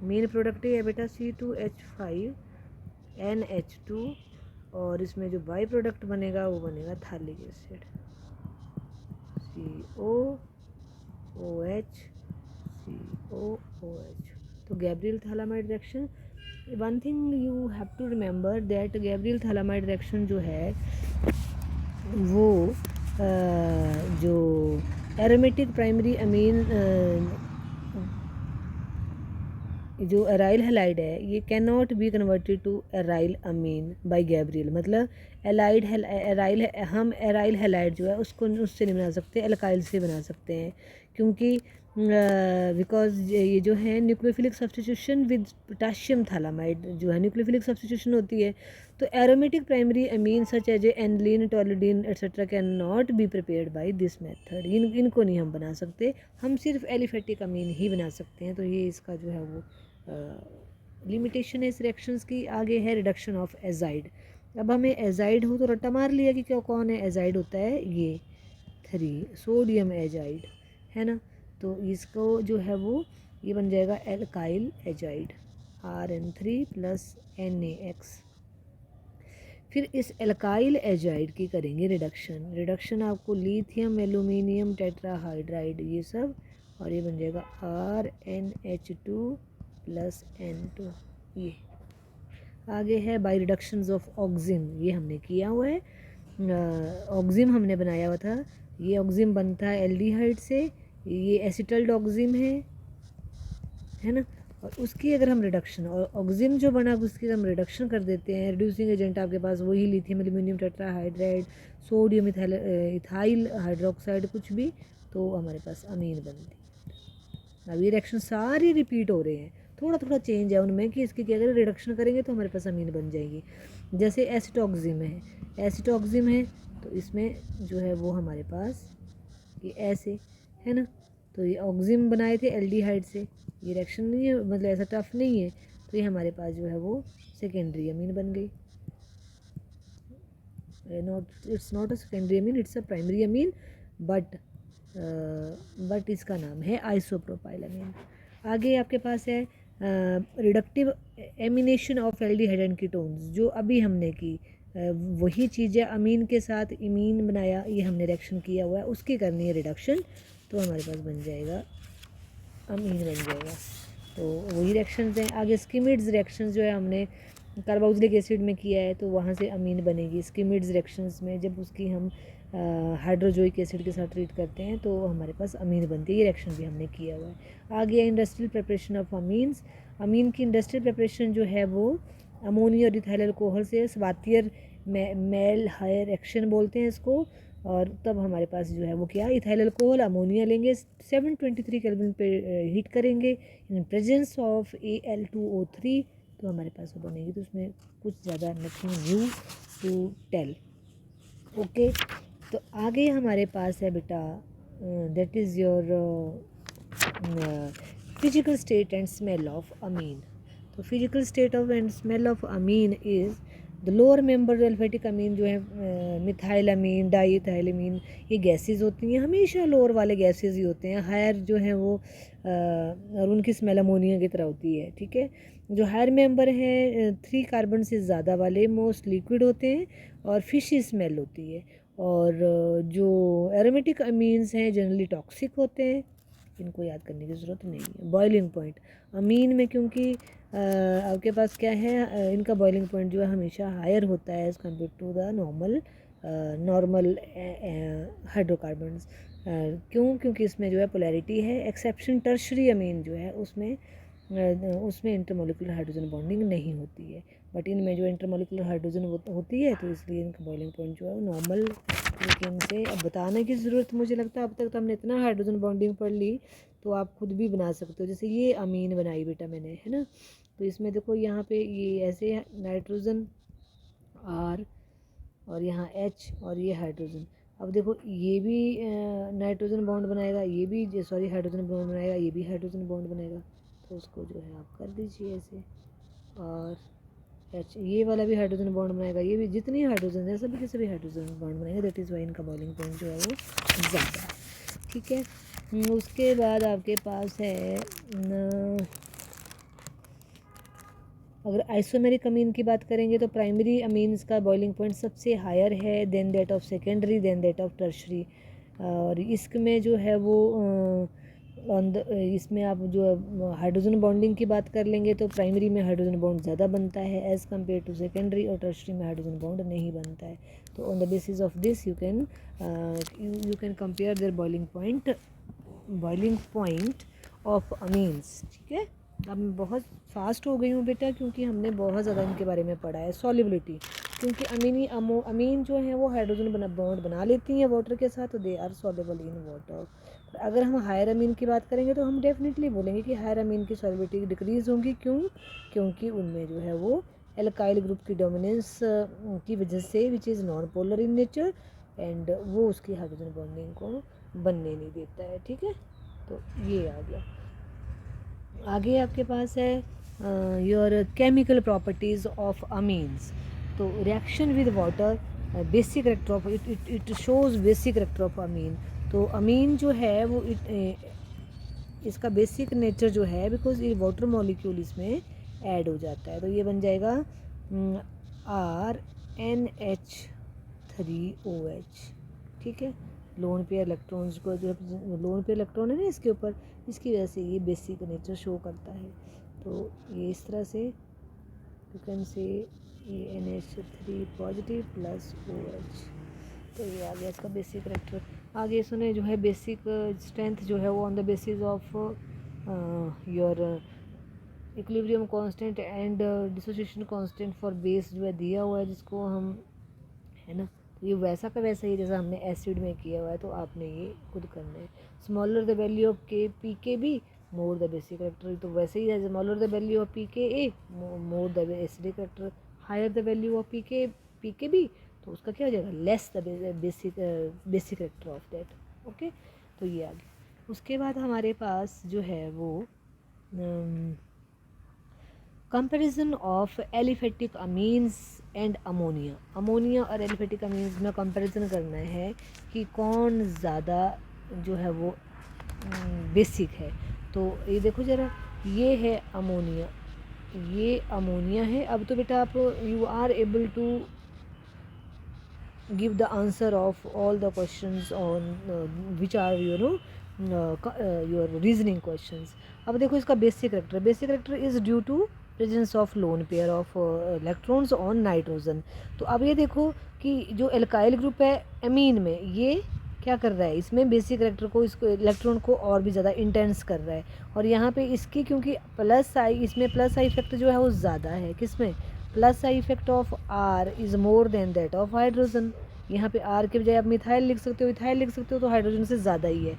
मेन प्रोडक्ट है बेटा C2H5NH2, और इसमें जो बाई प्रोडक्ट बनेगा वो बनेगा थालिक एसिड, COOH। तो Gabriel phthalimide reaction, one thing you have to remember that Gabriel phthalimide reaction जो है वो जो एरोमेटिक प्राइमरी अमीन जो एराइल हैलाइड है, ये can not be converted to aryl amine by Gabriel. मतलब हम एराइल हैलाइड जो है उसको उससे नहीं बना सकते, एल्काइल से बना सकते हैं, क्योंकि बिकॉज ये जो है nucleophilic substitution with potassium phthalimide जो है न्यूक्लियोफिलिक सब्स्टिट्यूशन होती है। तो aromatic primary amine such as aniline, toluidine etcetera can not be prepared by this method. इनको नहीं हम बना सकते, हम सिर्फ एलिफेटिक अमीन ही बना सकते हैं। तो ये इसका जो है वो लिमिटेशन है इस रिएक्शंस की। आगे है रिडक्शन ऑफ एजाइड। अब हमें एजाइड हो तो रट्टा मार लिया कि क्या कौन है, एजाइड होता है ये 3 सोडियम एजाइड, है ना। तो इसको जो है वो ये बन जाएगा एल्काइल एजाइड, RN3 + NaX। फिर इस एल्काइल एजाइड की करेंगे रिडक्शन आपको लिथियम एल्यूमिनियम टेट्राहाइड्राइड ये सब, और ये बन जाएगा RnH2 + N2। ये आगे है बाई रिडक्शंस ऑफ ऑक्जिम, ये हमने किया हुआ है, ऑक्जिम हमने बनाया हुआ था। ये ऑक्जिम बनता है एल्डिहाइड से, ये एसिटल्ड ऑक्जिम है ना। और उसकी अगर हम रिडक्शन, और ऑक्जिम जो बना उसकी हम रिडक्शन कर देते हैं, रिड्यूसिंग एजेंट आपके पास वही lithium aluminium tetrahydride, sodium ethyl hydroxide कुछ भी, तो हमारे पास अमीन बनती है। अब ये रिएक्शन सारी रिपीट हो रहे हैं, थोड़ा थोड़ा चेंज है उनमें कि इसकी क्या करें, रिडक्शन करेंगे तो हमारे पास अमीन बन जाएगी। जैसे एसिटॉक्जिम है, तो इसमें जो है वो हमारे पास ये ऐसे है ना। तो ये ऑक्जिम बनाए थे एल्डिहाइड से, ये रिएक्शन नहीं है, मतलब ऐसा टफ नहीं है, तो ये हमारे पास जो है वो सेकेंडरी अमीन बन गई। It's not a secondary amine, it's a primary amine, but इसका नाम है आइसोप्रोपाइल अमीन। आगे आपके पास है reductive ammunition of aldehyde and ketones, जो अभी हमने की वही चीज़ें अमीन के साथ इमीन बनाया, ये हमने रिएक्शन किया हुआ है, उसकी करनी है रिडक्शन, तो हमारे पास बन जाएगा अमीन बन जाएगा। तो वही रिएक्शंस हैं। आगे स्कीमिड्स रिएक्शंस जो है हमने कार्बोक्सिलिक एसिड में किया है, तो वहाँ से अमीन बनेगी। स्कीमिड्स रिएक्शंस में जब उसकी हम हाइड्रोजोइक एसिड के साथ ट्रीट करते हैं तो हमारे पास अमीन बनती है। ये रिएक्शन भी हमने किया हुआ है। आगे इंडस्ट्रियल प्रिपरेशन ऑफ अमीन्स। अमीन की इंडस्ट्रियल प्रिपरेशन जो है वो अमोनिया और इथाइल अल्कोहल से स्वातियर मेल हायर रिएक्शन बोलते हैं इसको। और तब हमारे पास जो है वो क्या, इथाइल अल्कोहल अमोनिया लेंगे, 723 केल्विन पे हीट करेंगे इन प्रेजेंस ऑफ Al2O3, तो हमारे पास वो बनेगी। तो उसमें कुछ ज़्यादा nothing new to tell. Okay, तो आगे हमारे पास है बेटा that is your physical state and smell of amine. तो physical state of and smell of amine is the lower member aliphatic amine जो है मिथाइल अमीन, डाईथाइल अमीन, ये गैसेस होती हैं, हमेशा लोअर वाले गैसेस ही होते हैं। हायर जो है वो और उनकी स्मेल अमोनिया की तरह होती है। ठीक है, जो हायर मेंबर हैं 3 कार्बन से ज़्यादा वाले मोस्ट लिक्विड होते हैं और फिशी स्मेल होती है। और जो एरोमेटिक अमीन्स हैं जनरली टॉक्सिक होते हैं, इनको याद करने की ज़रूरत नहीं है। बॉइलिंग पॉइंट अमीन में क्योंकि आपके पास क्या है, इनका बॉइलिंग पॉइंट जो है हमेशा हायर होता है as compare to the normal hydrocarbons. क्यों? क्योंकि इसमें जो है पोलैरिटी है। एक्सेप्शन टर्शरी अमीन जो है उसमें इंटरमोलिकुलर हाइड्रोजन बॉन्डिंग नहीं होती है, बट इनमें जो इंटरमोलिकुलर हाइड्रोजन होती है तो इसलिए इनका बॉइलिंग पॉइंट जो है वो नॉर्मल। लेकिन से अब बताने की ज़रूरत मुझे लगता है अब तक तो हमने इतना हाइड्रोजन बॉन्डिंग पढ़ ली, तो आप खुद भी बना सकते हो। जैसे ये अमीन बनाई बेटा मैंने, है ना, तो इसमें देखो यहाँ पे ये ऐसे नाइट्रोजन R और यहाँ H और ये हाइड्रोजन। अब देखो ये भी नाइट्रोजन बॉन्ड बनाएगा, ये भी सॉरी हाइड्रोजन बॉन्ड बनाएगा, ये भी हाइड्रोजन बॉन्ड बनेगा, तो उसको जो है आप कर दीजिए ऐसे। और H ये वाला भी हाइड्रोजन बॉन्ड बनाएगा, ये भी जितनी हाइड्रोजन है सभी के सभी हाइड्रोजन बॉन्ड बनाएंगे। दैट इज़ वाई इनका बॉइलिंग पॉइंट जो है वो ज़्यादा है। ठीक है, उसके बाद आपके पास है अगर आइसोमेरिक अमीन की बात करेंगे तो प्राइमरी अमीन्स का बॉइलिंग पॉइंट सबसे हायर है than that of secondary than that of tertiary. और इसमें जो है वो इसमें आप जो हाइड्रोजन बॉन्डिंग की बात कर लेंगे तो प्राइमरी में हाइड्रोजन बॉन्ड ज़्यादा बनता है एज़ कम्पेयर टू सेकेंडरी, और टर्शरी में हाइड्रोजन बॉन्ड नहीं बनता है। तो on the basis of this you can compare there boiling point of amines. ठीक है, अब मैं बहुत फास्ट हो गई हूँ बेटा क्योंकि हमने बहुत ज़्यादा इनके बारे में पढ़ा है। सॉल्युबिलिटी, क्योंकि अमीन जो है वो हाइड्रोजन बॉन्ड बना लेती हैं वाटर के साथ, तो they are soluble in water. अगर हम हायर अमीन की बात करेंगे तो हम डेफिनेटली बोलेंगे कि हायर अमीन की सॉल्युबिलिटी डिक्रीज़ होगी। क्यों? क्योंकि उनमें जो है वो एल्काइल ग्रुप की डोमिनेंस की वजह से, which is non polar in nature, and वो उसकी हाइड्रोजन बॉन्डिंग को बनने नहीं देता है। ठीक है, तो ये आ गया। आगे आपके पास है your chemical properties of amines. तो reaction with water, basic character of it shows basic character of amine. तो अमीन जो है वो इसका बेसिक नेचर जो है, बिकॉज ये वाटर मॉलिक्यूल इसमें ऐड हो जाता है, तो ये बन जाएगा RNH3OH। ठीक है, लोन पेयर इलेक्ट्रॉन्स को जो लोन पेयर इलेक्ट्रॉन है ना इसके ऊपर, इसकी वजह से ये बेसिक नेचर शो करता है। तो ये इस तरह से you can say NH3 positive plus OH, तो ये आ गया इसका बेसिक करेक्टर। आगे इसने जो है बेसिक स्ट्रेंथ जो है वो on the basis of your equilibrium constant and dissociation constant for base जो है दिया हुआ है, जिसको हम, है ना, तो ये वैसा का वैसा ही जैसा हमने एसिड में किया हुआ है, तो आपने ये खुद करना है। Smaller the value of PKB more the basic character, तो वैसे ही है smaller the value of PKA more the acidic character, higher the value of PKB तो उसका क्या हो जाएगा, less the basic character of that. Okay, तो ये आ गया। उसके बाद हमारे पास जो है वो comparison of aliphatic amines and ammonia और एलिफेटिक अमीन्स में कंपैरिजन करना है कि कौन ज़्यादा जो है वो बेसिक है। तो ये देखो ज़रा, ये है अमोनिया, ये अमोनिया है। अब तो बेटा आप you are able to give the answer of all the questions on which are your reasoning questions. अब देखो इसका basic character is due to presence of lone pair of electrons on nitrogen. तो अब ये देखो कि जो एल्काइल ग्रुप है एमीन में, ये क्या कर रहा है, इसमें बेसिक करेक्टर को, इसको इलेक्ट्रॉन को और भी ज़्यादा इंटेंस कर रहा है। और यहाँ पे इसकी क्योंकि प्लस आई, इसमें प्लस आई इफेक्ट जो है वो ज़्यादा है, किसमें, plus I effect of R is more than that of hydrogen. यहाँ पे आर के बजाय आप मिथाइल लिख सकते हो, इथाइल लिख सकते हो, तो हाइड्रोजन से ज़्यादा ही है।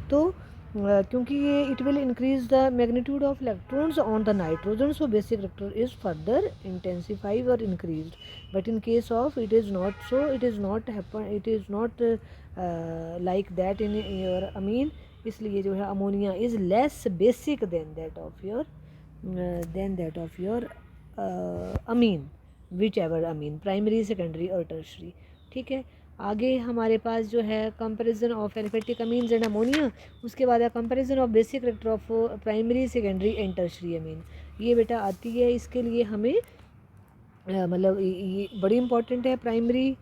तो क्योंकि ये it will increase the magnitude of electrons on the nitrogen, so basic character is further intensified और increased. But in case of it is not so, it is not happen, it is not like that in your amine. इसलिए जो है ammonia is less basic than that of your amine, whichever amine, primary, secondary और tertiary. ठीक है, आगे हमारे पास जो है comparison of aliphatic amines and ammonia, उसके बाद है comparison of basic character of primary, secondary and tertiary अमीन। ये बेटा आती है, इसके लिए हमें मतलब ये बड़ी इंपॉर्टेंट है। Primary,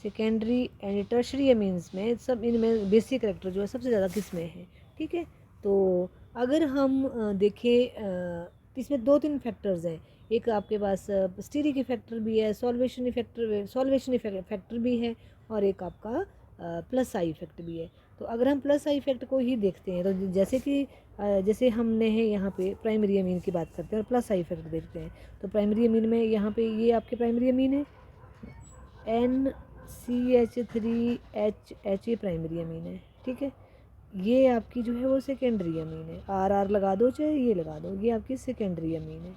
secondary and tertiary amines में सब, इनमें बेसिक करेक्टर जो है सबसे ज़्यादा किस में है। ठीक है, तो अगर हम देखें तो इसमें 2-3 फैक्टर्स हैं। एक आपके पास स्टीरिक इफेक्टर भी है, सॉल्वेशन फैक्टर भी है, और एक आपका प्लस आई इफेक्ट भी है। तो अगर हम प्लस आई इफेक्ट को ही देखते हैं, तो जैसे कि जैसे हमने है यहाँ पे प्राइमरी अमीन की बात करते हैं और प्लस आई इफेक्ट देखते हैं। तो प्राइमरी अमीन में यहाँ पे ये आपके प्राइमरी अमीन है NCH3H, ये प्राइमरी अमीन है। ठीक है, ये आपकी जो है वो सेकेंडरी अमीन है, आर लगा दो चाहे ये लगा दो, ये आपकी सेकेंडरी अमीन है,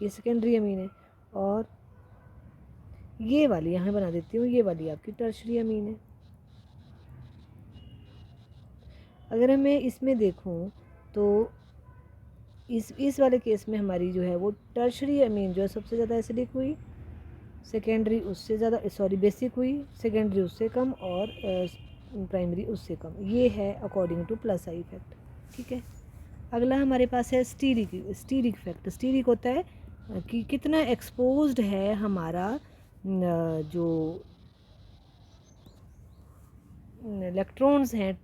ये सेकेंडरी अमीन है। और ये वाली यहाँ बना देती हूँ, ये वाली आपकी टर्शरी अमीन है। अगर मैं इसमें देखूँ तो इस वाले केस में हमारी जो है वो टर्शरी अमीन जो है सबसे ज़्यादा एसिडिक हुई, सेकेंडरी उससे ज़्यादा, सॉरी बेसिक हुई, सेकेंडरी उससे कम, और प्राइमरी उससे कम। ये है according two plus I effect. ठीक है, अगला हमारे पास है स्टीरिक इफेक्ट। स्टीरिक होता है कि कितना एक्सपोज्ड है हमारा जो इलेक्ट्रॉन्स हैं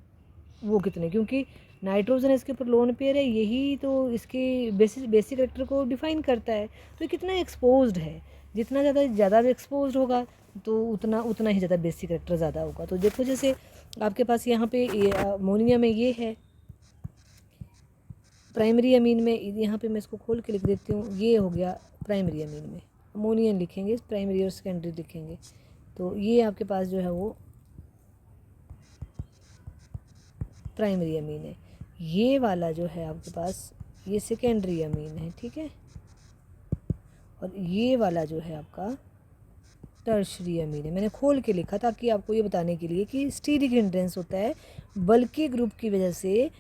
वो कितने, क्योंकि नाइट्रोजन इसके ऊपर लोन पेयर है, यही तो इसके बेसिक करेक्टर को डिफाइन करता है। तो ये कितना एक्सपोज्ड है, जितना ज़्यादा एक्सपोज्ड होगा तो उतना ही ज़्यादा बेसिक करेक्टर ज़्यादा होगा। तो देखो जैसे आपके पास यहाँ पे अमोनिया में ये है प्राइमरी अमीन में, यहाँ पे मैं इसको खोल के लिख देती हूँ, ये हो गया प्राइमरी अमीन में, अमोनियन लिखेंगे, प्राइमरी और सेकेंडरी लिखेंगे। तो ये आपके पास जो है वो प्राइमरी अमीन है, ये वाला जो है आपके पास ये सेकेंडरी अमीन है। ठीक है, और ये वाला जो है आपका टर्शरी अमीन है। मैंने खोल के लिखा ताकि आपको ये बताने के लिए कि स्टीरिक हिंड्रेंस होता है बल्कि ग्रुप की वजह से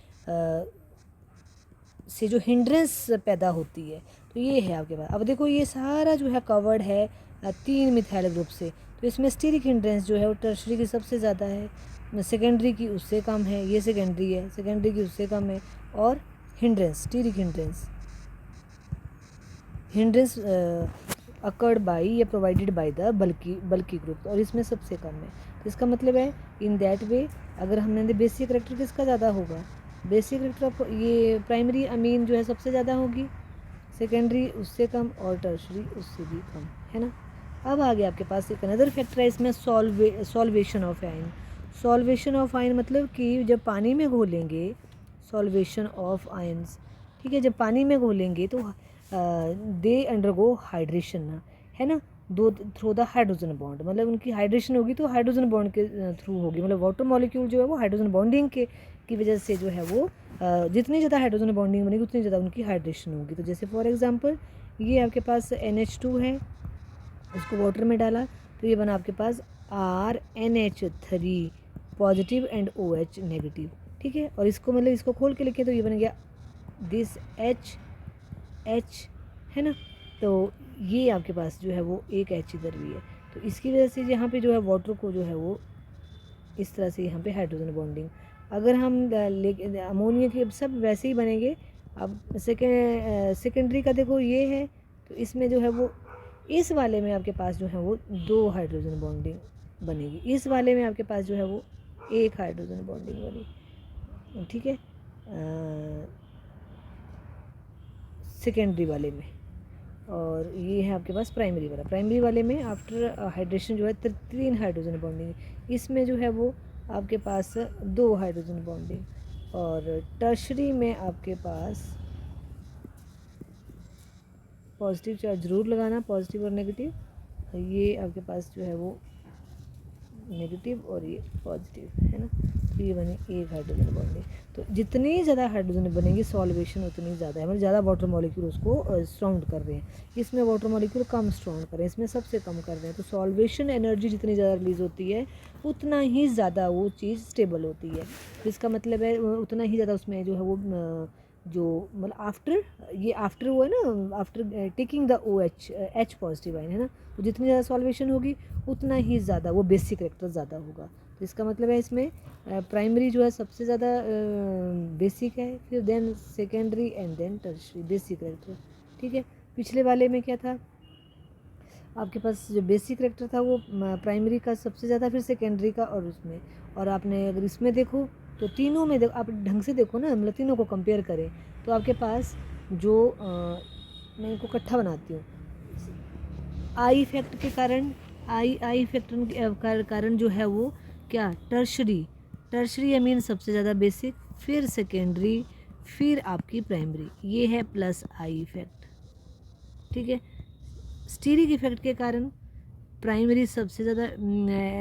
जो हिंड्रेंस पैदा होती है। तो ये है आपके पास। अब देखो ये सारा जो है कवर्ड है 3 मिथाइल ग्रुप से, तो इसमें स्टीरिक हिंड्रेंस जो है वो टर्शरी की सबसे ज़्यादा है, सेकेंडरी की उससे कम है, ये सेकेंडरी है, सेकेंडरी की उससे कम है, और hindrance, steric hindrance occurred by या provided by the bulky group, और इसमें सबसे कम है। तो इसका मतलब है इन दैट वे अगर हमने बेसिक करेक्टर किसका ज़्यादा होगा, बेसिक करेक्टर ऑफ ये प्राइमरी अमीन जो है सबसे ज़्यादा होगी, सेकेंडरी उससे कम, और टर्शरी उससे भी कम, है ना। अब आ गया आपके पास एक अनदर फैक्टर है इसमें, solvation of ion. Solvation of ion मतलब कि जब पानी में घोलेंगे, सॉल्वेशन ऑफ आयन्स, ठीक है, जब पानी में घोलेंगे तो दे अंडरगो हाइड्रेशन, है ना, दो थ्रू द हाइड्रोजन बॉन्ड, मतलब उनकी हाइड्रेशन होगी तो हाइड्रोजन बॉन्ड के थ्रू होगी, मतलब वाटर मॉलिक्यूल जो है वो हाइड्रोजन बॉन्डिंग की वजह से जो है वो जितनी ज़्यादा हाइड्रोजन बॉन्डिंग बनेगी उतनी ज़्यादा उनकी हाइड्रेशन होगी। तो जैसे फॉर एग्जांपल ये आपके पास NH2 है, इसको वाटर में डाला तो ये बना आपके पास RNH3 positive and OH negative. ठीक है, और इसको मतलब इसको खोल के लिखे तो ये बन गया दिस H, है ना। तो ये आपके पास जो है वो एक H इधर भी है, तो इसकी वजह से यहाँ पे जो है वाटर को जो है वो इस तरह से यहाँ पे हाइड्रोजन बॉन्डिंग। अगर हम अमोनिया के सब वैसे ही बनेंगे अब सेकेंडरी का देखो ये है, तो इसमें जो है वो इस वाले में आपके पास जो है वो 2 हाइड्रोजन बॉन्डिंग बनेगी, इस वाले में आपके पास जो है वो 1 हाइड्रोजन बॉन्डिंग बनेगी, ठीक है, सेकेंडरी वाले में। और ये है आपके पास प्राइमरी वाला, प्राइमरी वाले में आफ्टर हाइड्रेशन जो है 3 हाइड्रोजन बॉन्डिंग, इसमें जो है वो आपके पास 2 हाइड्रोजन बॉन्डिंग। और टर्शरी में आपके पास पॉजिटिव चार्ज जरूर लगाना, पॉजिटिव और नेगेटिव, ये आपके पास जो है वो नेगेटिव और ये पॉजिटिव है ना, तो ये बने 1 हाइड्रोजन बॉन्डिंग। तो जितनी ज़्यादा हाइड्रोजन बनेगी सॉल्वेशन उतनी ज़्यादा है, मतलब ज़्यादा वाटर मॉलिक्यूल उसको स्ट्रॉन्ग कर रहे हैं, इसमें वाटर मॉलिक्यूल कम स्ट्रॉन्ग कर रहे हैं, इसमें सबसे कम कर रहे हैं। तो सॉल्वेशन एनर्जी जितनी ज़्यादा रिलीज़ होती है उतना ही ज़्यादा वो चीज़ स्टेबल होती है, इसका मतलब है उतना ही ज़्यादा उसमें जो है वो जो मतलब आफ्टर ये आफ्टर वो है ना, after taking the OH H positive ion है ना, तो जितनी ज़्यादा सॉल्वेशन होगी उतना ही ज़्यादा वो बेसिक करेक्टर ज़्यादा होगा। तो इसका मतलब है इसमें प्राइमरी जो है सबसे ज़्यादा बेसिक है, फिर then secondary and then tertiary basic character, ठीक है। पिछले वाले में क्या था, आपके पास जो बेसिक करेक्टर था वो प्राइमरी का सबसे ज़्यादा, फिर सेकेंडरी का और उसमें, और आपने अगर इसमें देखो तो तीनों में देखो, आप ढंग से देखो ना, मतलब तीनों को कंपेयर करें तो आपके पास जो मैं इनको इकट्ठा बनाती हूँ, आई इफेक्ट के कारण, आई इफेक्ट के कारण जो है वो क्या, टर्शरी अमीन सबसे ज़्यादा बेसिक, फिर सेकेंडरी, फिर आपकी प्राइमरी, ये है प्लस आई इफेक्ट, ठीक है। स्टीरिक इफेक्ट के कारण प्राइमरी सबसे ज़्यादा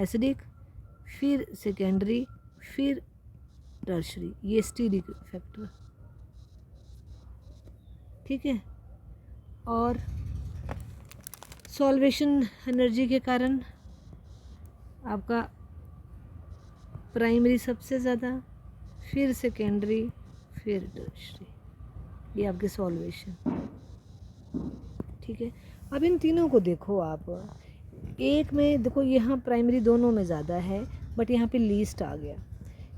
एसिडिक, फिर सेकेंडरी, फिर टर्शरी, ये स्टीरिक इफेक्ट, ठीक है। और सॉल्वेशन एनर्जी के कारण आपका प्राइमरी सबसे ज़्यादा, फिर सेकेंडरी, फिर टर्शरी, ये आपके सॉल्वेशन, ठीक है। अब इन तीनों को देखो आप, एक में देखो यहाँ प्राइमरी दोनों में ज़्यादा है, बट यहाँ पे लीस्ट आ गया,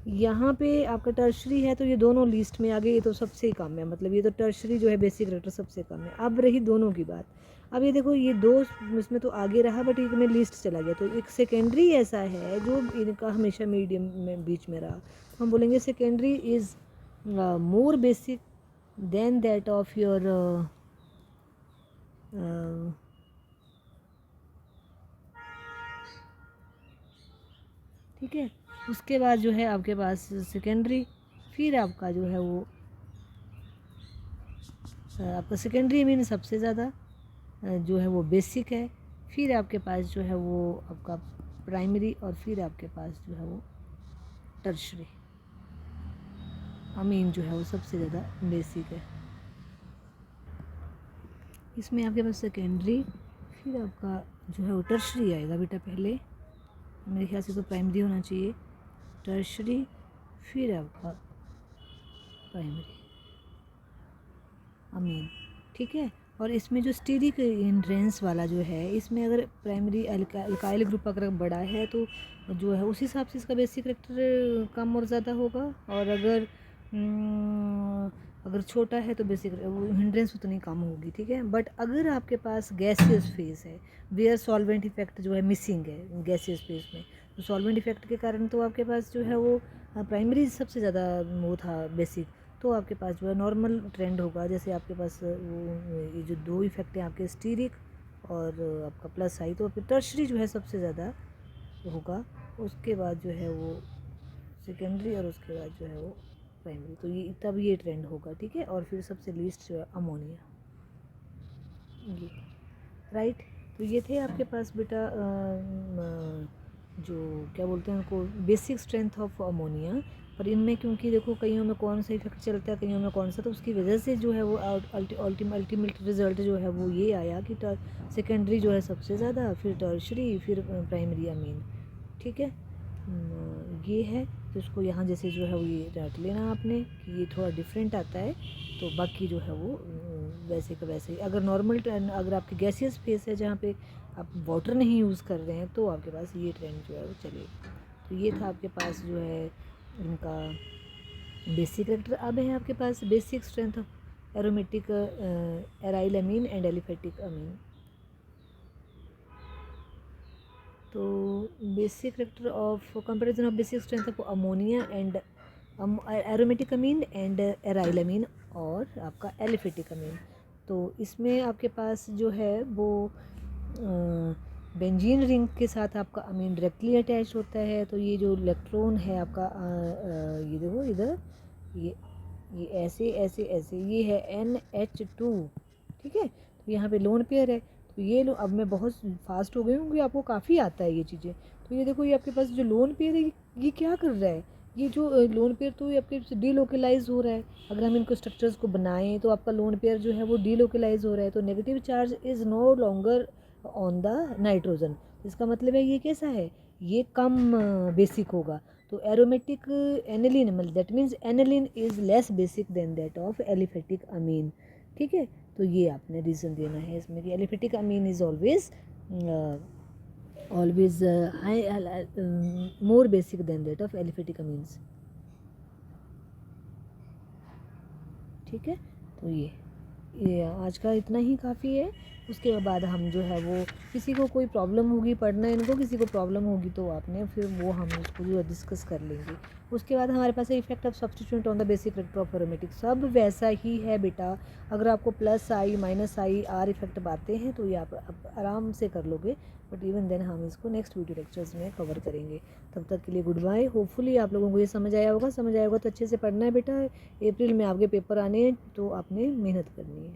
यहाँ पे आपका टर्शरी है तो ये दोनों लीस्ट में आ गए, ये तो सबसे ही कम है, मतलब ये तो टर्शरी जो है बेसिक करेक्टर सबसे कम है। अब रही दोनों की बात, अब ये देखो ये दो इसमें तो आगे रहा, बट एक में लीस्ट चला गया, तो एक सेकेंडरी ऐसा है जो इनका हमेशा मीडियम में बीच में रहा, तो हम बोलेंगे secondary is more basic than that of your ठीक है। उसके बाद जो है आपके पास सेकेंडरी, फिर आपका जो है वो आपका सेकेंडरी मीन सबसे ज़्यादा जो है वो बेसिक है, फिर आपके पास जो है वो आपका प्राइमरी, और फिर आपके पास जो है वो टर्शरी अमीन जो है वो सबसे ज़्यादा बेसिक है। इसमें आपके पास सेकेंडरी, फिर आपका जो है वो टर्शरी आएगा बेटा, पहले मेरे ख्याल से तो प्राइमरी होना चाहिए, टर्शरी, फिर आपका प्राइमरी अमीन, ठीक है। और इसमें जो स्टीरिक एंड्रेंस वाला जो है, इसमें अगर प्राइमरी अल्काइल ग्रुप अगर बड़ा है तो जो है उस हिसाब से इसका बेसिक करेक्टर कम और ज़्यादा होगा, और अगर छोटा है तो बेसिक हिंड्रेंस उतनी कम होगी, ठीक है। बट अगर आपके पास गैसियस फेस है, वेयर सॉल्वेंट इफेक्ट जो है मिसिंग है गैसियस फेस में, तो सॉल्वेंट इफेक्ट के कारण तो आपके पास जो है वो प्राइमरी सबसे ज़्यादा वो था बेसिक, तो आपके पास जो है नॉर्मल ट्रेंड होगा, जैसे आपके पास वो ये जो दो इफेक्ट हैं आपके स्टीरिक और आपका प्लस आई, तो फिर टर्शरी जो है सबसे ज़्यादा होगा, उसके बाद जो है वो सेकेंडरी, और उसके बाद जो है वो प्राइमरी, तो ये तब ये ट्रेंड होगा, ठीक है। और फिर सबसे लीस्ट जो है अमोनिया, ये राइट। तो ये थे आपके पास बेटा जो क्या बोलते हैं उनको, बेसिक स्ट्रेंथ ऑफ अमोनिया। पर इनमें क्योंकि देखो कईयों में कौन सा इफेक्ट चलता है, कईयों में कौन सा, तो उसकी वजह से जो है वो अल्टीमेट रिजल्ट जो है वो ये आया कि सेकेंडरी जो है सबसे ज़्यादा, फिर टर्शरी, फिर प्राइमरी अमीन, ठीक है। ये है, तो इसको यहाँ जैसे जो है वो ये रट लेना आपने कि ये थोड़ा डिफरेंट आता है, तो बाकी जो है वो वैसे का वैसे ही। अगर नॉर्मल अगर आपकी गैसियस फेस है जहाँ पे आप वाटर नहीं यूज़ कर रहे हैं, तो आपके पास ये ट्रेंड जो है वो चलेगा। तो ये था आपके पास जो है इनका बेसिक करेक्टर। अब है आपके पास basic strength of aromatic aryl amine and aliphatic amine. तो basic character of comparison of basic strength of ammonia and aromatic amine and aryl amine और आपका एलिफेटिक अमीन। तो इसमें आपके पास जो है वो बेंजीन रिंग के साथ आपका अमीन डायरेक्टली अटैच होता है। तो ये जो इलेक्ट्रॉन है आपका ये देखो इधर, ये ऐसे ऐसे ऐसे, ये है NH2, ठीक है। तो यहाँ पे लोन पेयर है। तो ये लो, अब मैं बहुत फास्ट हो गई हूँ क्योंकि आपको काफ़ी आता है ये चीज़ें। तो ये देखो, ये आपके पास जो लोन पेयर है ये क्या कर रहा है, ये जो लोन पेयर तो ये आपके डीलोकलाइज हो रहा है। अगर हम इनको स्ट्रक्चर्स को बनाएं तो आपका लोन पेयर जो है वो डीलोकलाइज हो रहा है। तो negative charge is no longer on the nitrogen. इसका मतलब है ये कैसा है, ये कम बेसिक होगा। तो एरोमेटिक एनिलीन, मतलब that means aniline is less basic than that of aliphatic amine, ठीक है। तो ये आपने रीज़न देना है इसमें कि aliphatic amine is always high more basic than that of aliphatic amines, ठीक है। तो ये आज का इतना ही काफ़ी है। उसके बाद हम जो है वो, किसी को कोई प्रॉब्लम होगी पढ़ना इनको, किसी को प्रॉब्लम होगी तो आपने फिर वो हम उसको जो डिस्कस कर लेंगे। उसके बाद हमारे पास है effect of substitute on the basic character of aromatic. सब वैसा ही है बेटा। अगर आपको plus I minus I R effect आते हैं तो ये आप आराम से कर लोगे, बट इवन देन हम इसको नेक्स्ट वीडियो लेक्चर्स में कवर करेंगे। तब तक के लिए गुड बाय। होपफुली आप लोगों को ये समझ आया होगा। समझ आया होगा तो अच्छे से पढ़ना है बेटा। अप्रैल में आपके पेपर आने हैं तो आपने मेहनत करनी है।